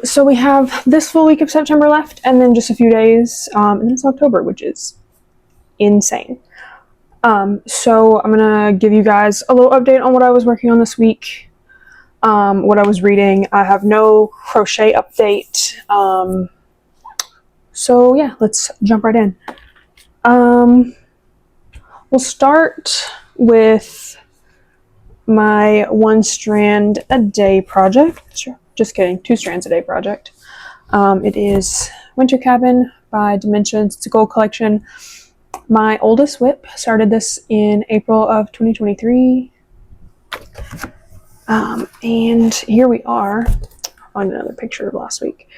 So we have this full week of September left, and then just a few days, and then it's October, which is insane. So I'm gonna give you guys a little update on what I was working on this week, what I was reading. I have no crochet update. So yeah, let's jump right in. We'll start with my 1 strand a day project. Sure, just kidding, 2 strands a day project. It is Winter Cabin by Dimensions. It's a gold collection. My oldest whip started this in April of 2023. And here we are. I'll find another picture of last week.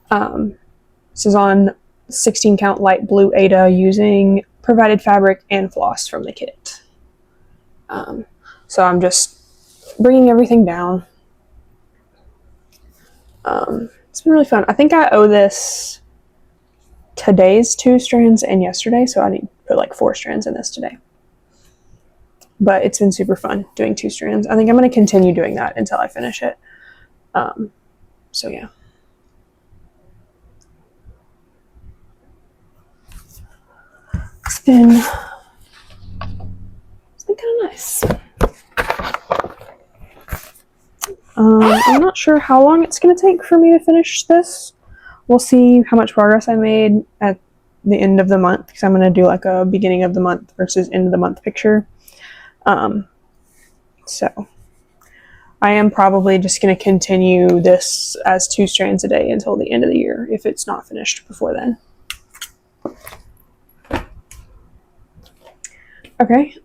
This is on 16 count light blue Aida using provided fabric and floss from the kit. So I'm just bringing everything down. It's been really fun. I think I owe this today's 2 strands and yesterday, so I need to put like 4 strands in this today. But it's been super fun doing 2 strands. I think I'm going to continue doing that until I finish it. So yeah. It's been kind of nice. I'm not sure how long it's going to take for me to finish this. We'll see how much progress I made at the end of the month, because I'm going to do like a beginning of the month versus end of the month picture. So I am probably just going to continue this as 2 strands a day until the end of the year if it's not finished before then. Okay.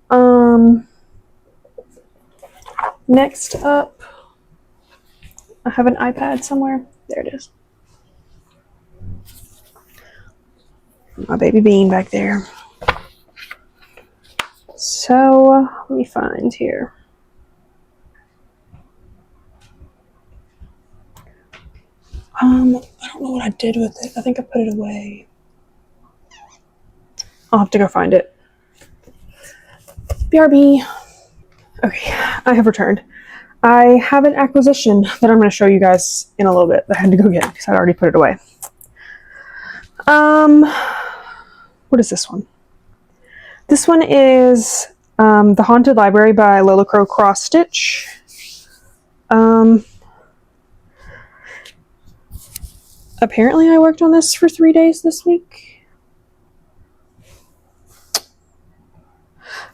Next up, I have an iPad somewhere. There it is. My baby bean back there. So let me find here. I don't know what I did with it. I think I put it away. I'll have to go find it. BRB. Okay, I have returned. I have an acquisition that I'm going to show you guys in a little bit that I had to go get because I already put it away. What is this one? This one is The Haunted Library by Lola Crow Cross Stitch. Apparently I worked on this for 3 days this week.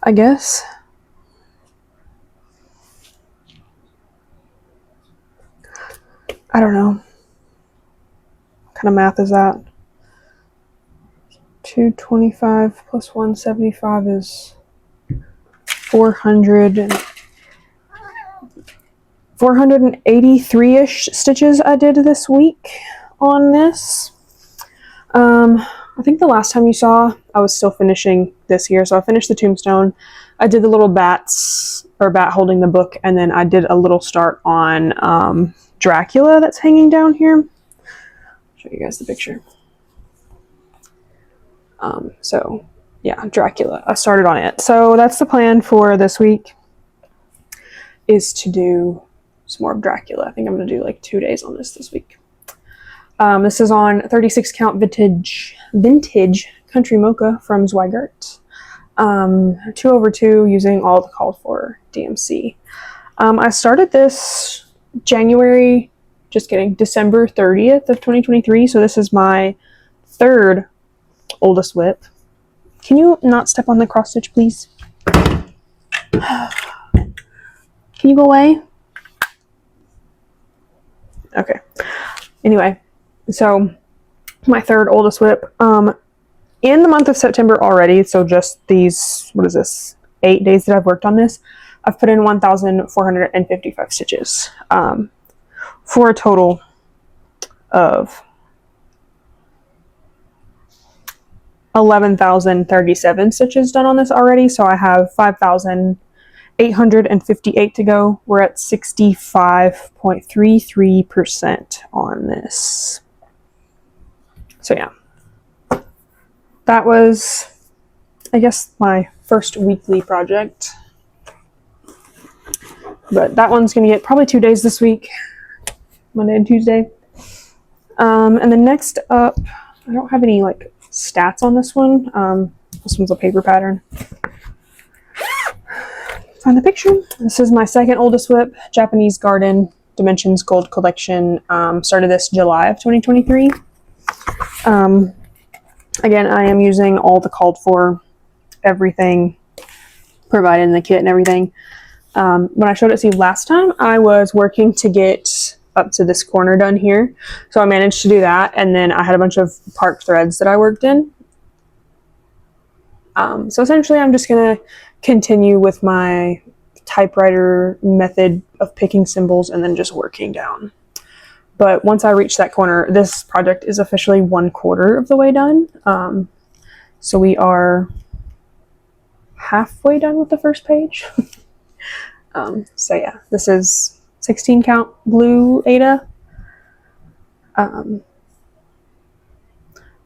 I guess. I don't know. What kind of math is that? 225 plus 175 is 483-ish stitches I did this week on this. I think the last time you saw, I was still finishing this here. So I finished the tombstone. I did the little bats, or bat holding the book, and then I did a little start on Dracula that's hanging down here. I'll show you guys the picture. So yeah, Dracula. I started on it. So that's the plan for this week, is to do some more of Dracula. I think I'm going to do like 2 days on this week. This is on 36 count vintage country mocha from Zweigart. 2/2 using all the called for DMC. I started this December 30th of 2023. So this is my 3rd oldest whip. Can you not step on the cross stitch, please? Can you go away? Okay. Anyway, so my 3rd oldest whip. In the month of September already, so just these, 8 days that I've worked on this, I've put in 1,455 stitches, for a total of 11,037 stitches done on this already. So I have 5,858 to go. We're at 65.33% on this. So yeah, that was, I guess, my first weekly project. but that one's gonna get probably 2 days this week, Monday and Tuesday. And then next up, I don't have any like stats on this one. This one's a paper pattern. Find the picture. This is my second oldest whip, Japanese Garden Dimensions Gold Collection. Started this July of 2023. Again, I am using all the called for, everything provided in the kit and everything. When I showed it to you last time, I was working to get up to this corner done here. So I managed to do that, and then I had a bunch of park threads that I worked in. So essentially I'm just going to continue with my typewriter method of picking symbols and then just working down. But once I reach that corner, this project is officially 1/4 of the way done. So we are halfway done with the first page. So yeah, this is 16 count blue Ada. And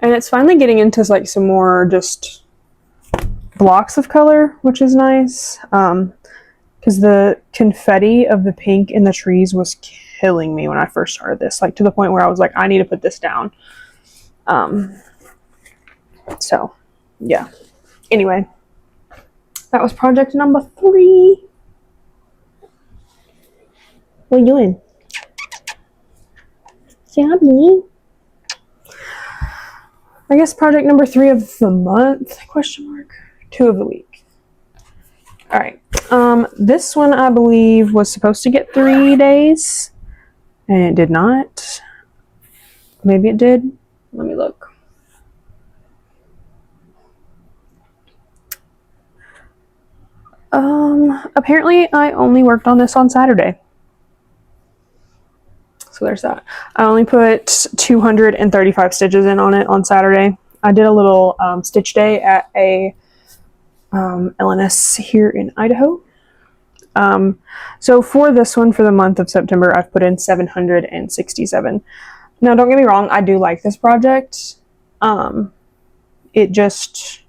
it's finally getting into like some more just blocks of color, which is nice. Because the confetti of the pink in the trees was killing me when I first started this, like to the point where I was like, I need to put this down. So yeah, anyway, that was project number 3. What are you doing? Sabby. I guess project number 3 of the month, question mark, 2 of the week. All right. This one I believe was supposed to get 3 days, and it did not. Maybe it did. Let me look. Apparently I only worked on this on Saturday. So there's that. I only put 235 stitches in on it on Saturday. I did a little stitch day at a LNS here in Idaho. So for this one, for the month of September, I've put in 767. Now, don't get me wrong, I do like this project. It just,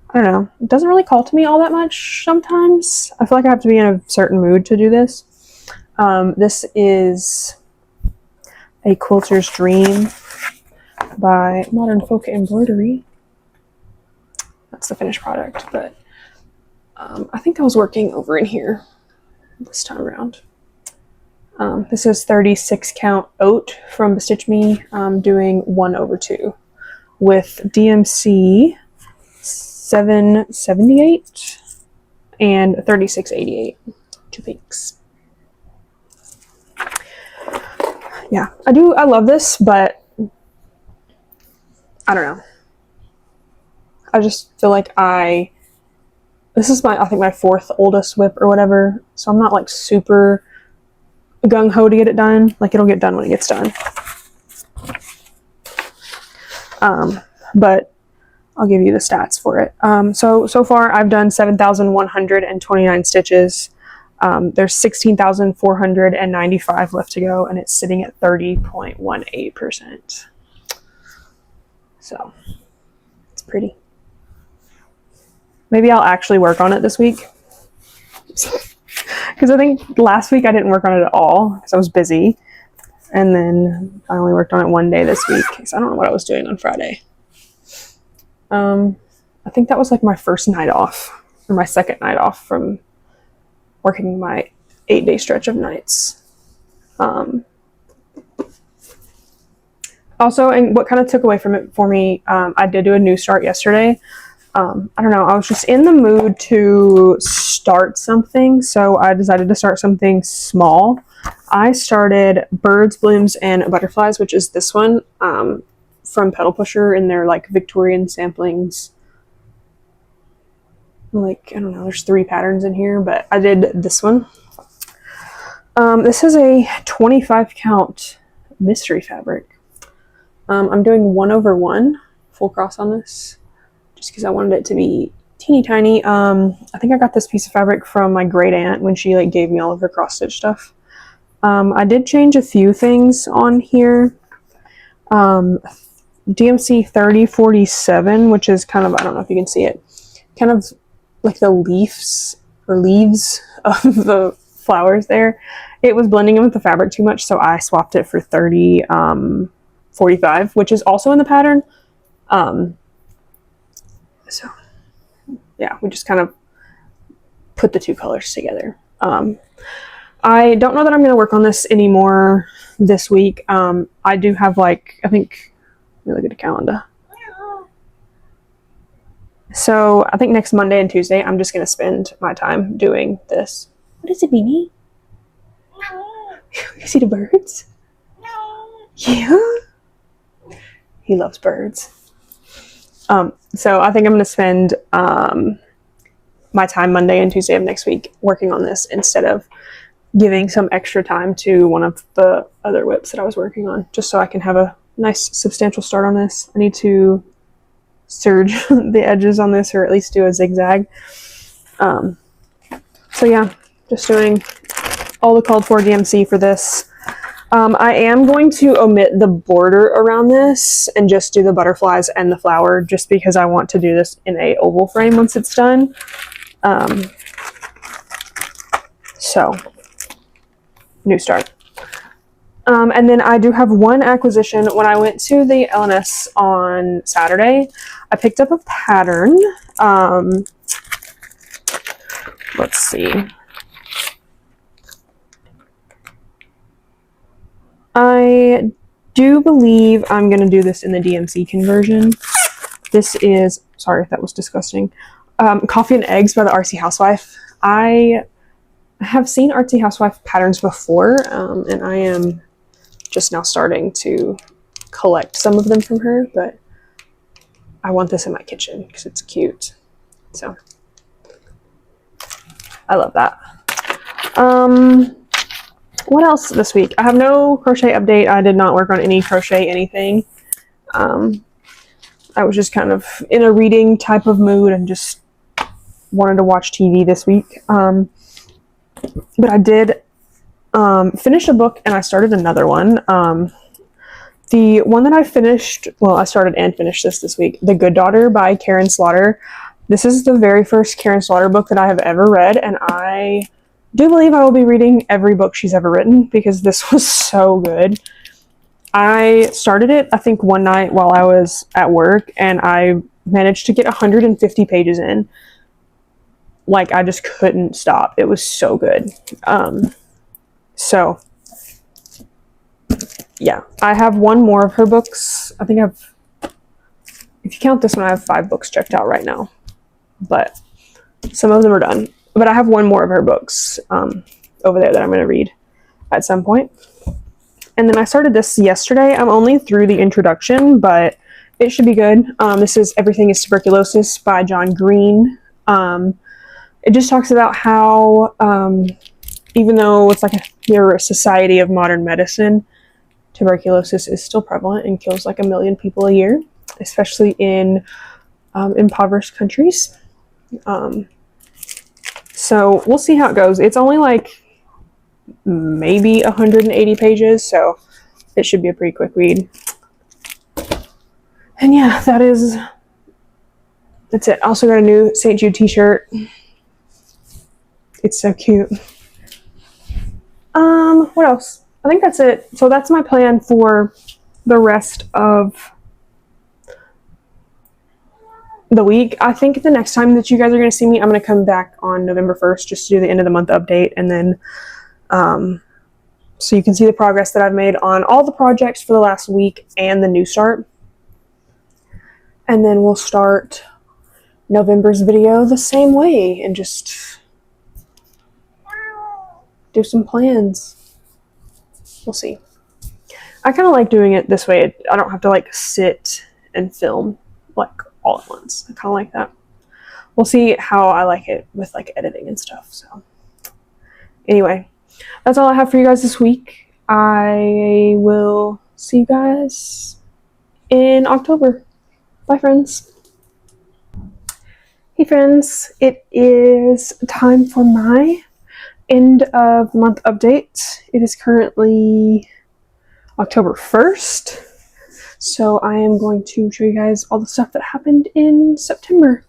I don't know, it doesn't really call to me all that much sometimes. I feel like I have to be in a certain mood to do this. This is a Quilter's Dream by Modern Folk Embroidery. That's the finished product, but I think I was working over in here this time around. This is 36 count oat from Bestitch Me. I'm doing 1/2 with DMC 778 and 3688, 2 pinks. Yeah, I love this, but I don't know. I just feel like this is I think my 4th oldest whip or whatever, so I'm not like super gung-ho to get it done. Like, it'll get done when it gets done. But I'll give you the stats for it. So far I've done 7,129 stitches. There's 16,495 left to go, and it's sitting at 30.18%. So it's pretty. Maybe I'll actually work on it this week. Because I think last week I didn't work on it at all because I was busy. And then I only worked on it one day this week because I don't know what I was doing on Friday. I think that was like my first night off, or my second night off from working my 8-day stretch of nights. Also, and what kind of took away from it for me, I did do a new start yesterday. I don't know, I was just in the mood to start something, so I decided to start something small. I started Birds, Blooms, and Butterflies, which is this one, from Pedal Pusher in their like Victorian samplings. Like, I don't know, there's 3 patterns in here, but I did this one. This is a 25 count mystery fabric. I'm doing 1/1 full cross on this, just because I wanted it to be teeny tiny. I think I got this piece of fabric from my great aunt when she like gave me all of her cross stitch stuff. I did change a few things on here. DMC 3047, which is kind of, I don't know if you can see it, kind of like the leaves of the flowers there. It was blending in with the fabric too much, so I swapped it for 30 45, which is also in the pattern. So yeah, we just kind of put the two colors together. I don't know that I'm going to work on this anymore this week. I do have like, I think, let me look at the calendar. So I think next Monday and Tuesday, I'm just going to spend my time doing this. What is it, Beanie? You see the birds? Yeah. He loves birds. So I think I'm going to spend my time Monday and Tuesday of next week working on this instead of giving some extra time to one of the other whips that I was working on, just so I can have a nice substantial start on this. I need to serge the edges on this, or at least do a zigzag. So yeah, just doing all the called for DMC for this. I am going to omit the border around this and just do the butterflies and the flower, just because I want to do this in a oval frame once it's done. So new start. And then I do have one acquisition. When I went to the LNS on Saturday, I picked up a pattern. Let's see. I do believe I'm going to do this in the DMC conversion. This is, sorry if that was disgusting, Coffee and Eggs by the Artsy Housewife. I have seen Artsy Housewife patterns before, and I am just now starting to collect some of them from her, but I want this in my kitchen because it's cute. So I love that. What else this week? I have no crochet update. I did not work on any crochet anything. I was just kind of in a reading type of mood and just wanted to watch TV this week. But I did finish a book, and I started another one. The one that I finished, well, I started and finished this week, The Good Daughter by Karen Slaughter. This is the very first Karen Slaughter book that I have ever read, and I do believe I will be reading every book she's ever written because this was so good. I started it, I think, one night while I was at work, and I managed to get 150 pages in. Like, I just couldn't stop. It was so good. So yeah, I have one more of her books. I think I've, if you count this one, I have 5 books checked out right now, but some of them are done. But I have one more of her books over there that I'm going to read at some point. And then I started this yesterday. I'm only through the introduction, but it should be good. This is Everything is Tuberculosis by John Green. It just talks about how, even though it's like we're a society of modern medicine, tuberculosis is still prevalent and kills like 1 million people a year, especially in impoverished countries. So we'll see how it goes. It's only like maybe 180 pages, so it should be a pretty quick read. And yeah, that's it. I also got a new St. Jude t-shirt. It's so cute. What else? I think that's it. So that's my plan for the rest of the week. I think the next time that you guys are going to see me, I'm going to come back on November 1st just to do the end of the month update, and then so you can see the progress that I've made on all the projects for the last week and the new start. And then we'll start November's video the same way and just do some plans. We'll see. I kind of like doing it this way. I don't have to like sit and film like all at once. I kind of like that. We'll see how I like it with like editing and stuff. So anyway, that's all I have for you guys this week. I will see you guys in October. Bye, friends. Hey, friends. It is time for my end of month update. It is currently October 1st. So I am going to show you guys all the stuff that happened in September.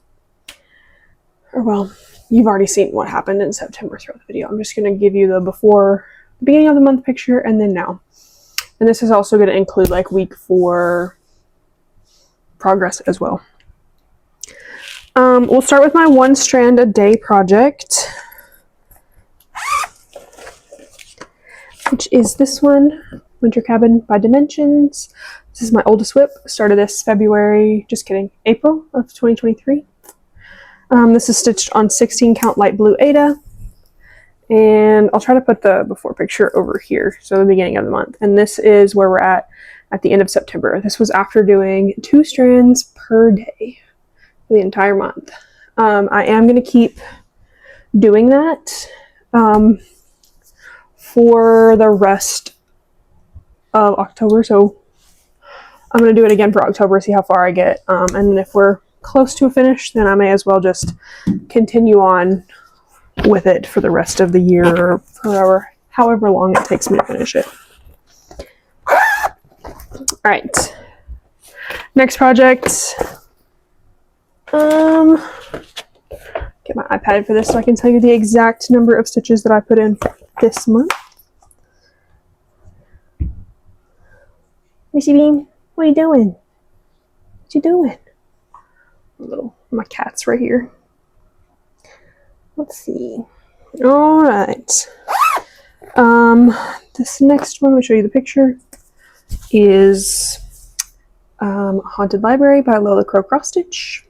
Or well, you've already seen what happened in September throughout the video. I'm just going to give you the before, the beginning of the month picture, and then now. And this is also going to include like week 4 progress as well. We'll start with my 1 strand a day project, which is this one, Winter Cabin by Dimensions. This is my oldest whip. Started this February, just kidding, April of 2023. This is stitched on 16 count light blue Aida. And I'll try to put the before picture over here, so the beginning of the month. And this is where we're at the end of September. This was after doing 2 strands per day for the entire month. I am going to keep doing that for the rest of October. So I'm going to do it again for October, see how far I get. And then if we're close to a finish, then I may as well just continue on with it for the rest of the year, or for however long it takes me to finish it. All right, next project. Get my iPad for this so I can tell you the exact number of stitches that I put in this month. Missy Bean, what are you doing? What you doing? My cat's right here. Let's see. All right. This next one, let me show you the picture, is Haunted Library by Lola Crow Cross Stitch.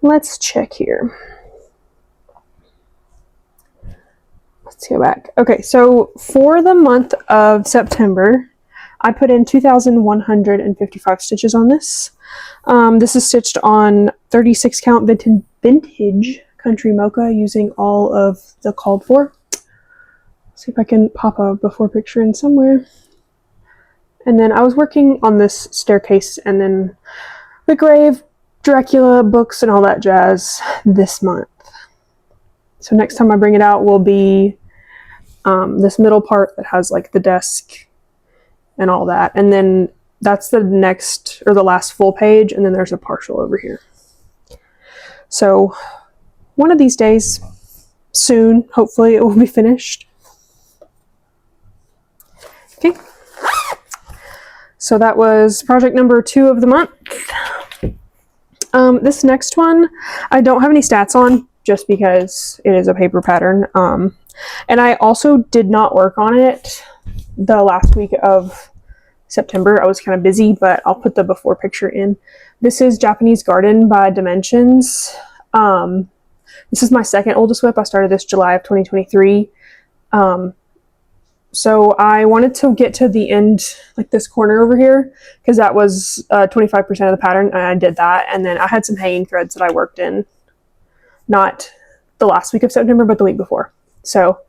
Let's check here. Let's go back. Okay, so for the month of September, I put in 2,155 stitches on this. This is stitched on 36 count vintage country mocha using all of the called for. See if I can pop a before picture in somewhere. And then I was working on this staircase and then the grave, Dracula books and all that jazz this month. So next time I bring it out will be this middle part that has like the desk and all that. And then that's the next, or the last full page, and then there's a partial over here. So one of these days, soon, hopefully it will be finished. Okay. So that was project number 2 of the month. This next one, I don't have any stats on, just because it is a paper pattern. And I also did not work on it the last week of September. I was kind of busy, but I'll put the before picture in. This is Japanese Garden by Dimensions. This is my second oldest whip. I started this July of 2023. So I wanted to get to the end, like this corner over here, because that was 25% of the pattern, and I did that. And then I had some hanging threads that I worked in, not the last week of September, but the week before. So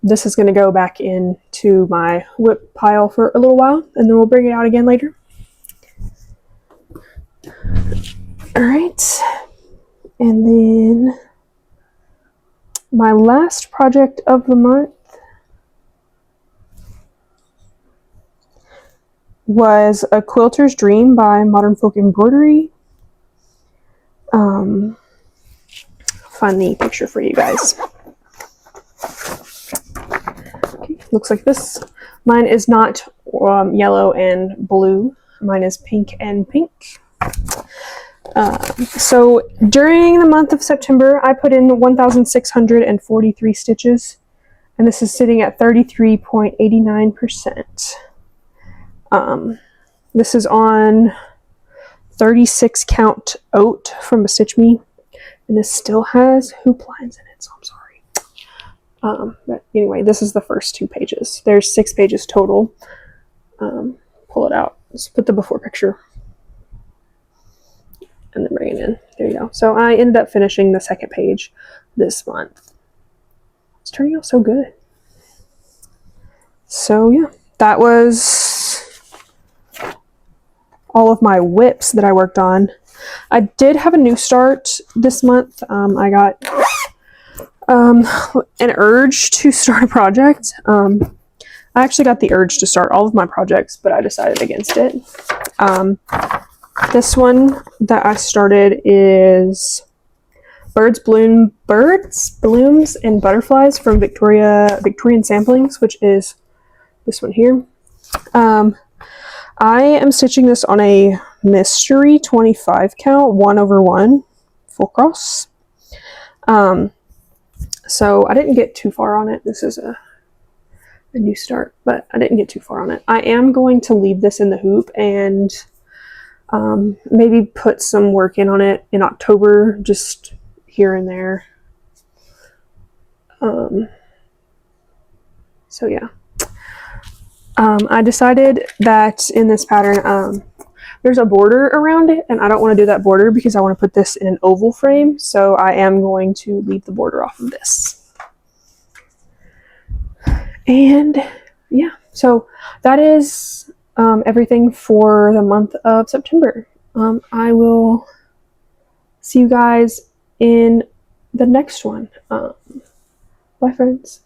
this is going to go back into my whip pile for a little while, and then we'll bring it out again later. All right. And then my last project of the month was A Quilter's Dream by Modern Folk Embroidery. Find the picture for you guys. Okay, looks like this. Mine is not yellow and blue. Mine is pink and pink. So during the month of September, I put in 1,643 stitches, and this is sitting at 33.89%. This is on 36 count oat from Stitch Me, and this still has hoop lines in it, so I'm sorry. But anyway, this is the first 2 pages. There's 6 pages total. Pull it out. Let's put the before picture and then bring it in. There you go. So I ended up finishing the second page this month. It's turning out so good. So yeah, that was all of my whips that I worked on. I did have a new start this month. I got an urge to start a project. I actually got the urge to start all of my projects, but I decided against it. This one that I started is Blooms, and Butterflies from Victorian Samplings, which is this one here. I am stitching this on a mystery 25 count, 1/1 full cross. So I didn't get too far on it. This is a new start, but I didn't get too far on it. I am going to leave this in the hoop and maybe put some work in on it in October, just here and there. So yeah. I decided that in this pattern, there's a border around it, and I don't want to do that border because I want to put this in an oval frame, so I am going to leave the border off of this. And yeah, so that is everything for the month of September. I will see you guys in the next one. Bye, friends.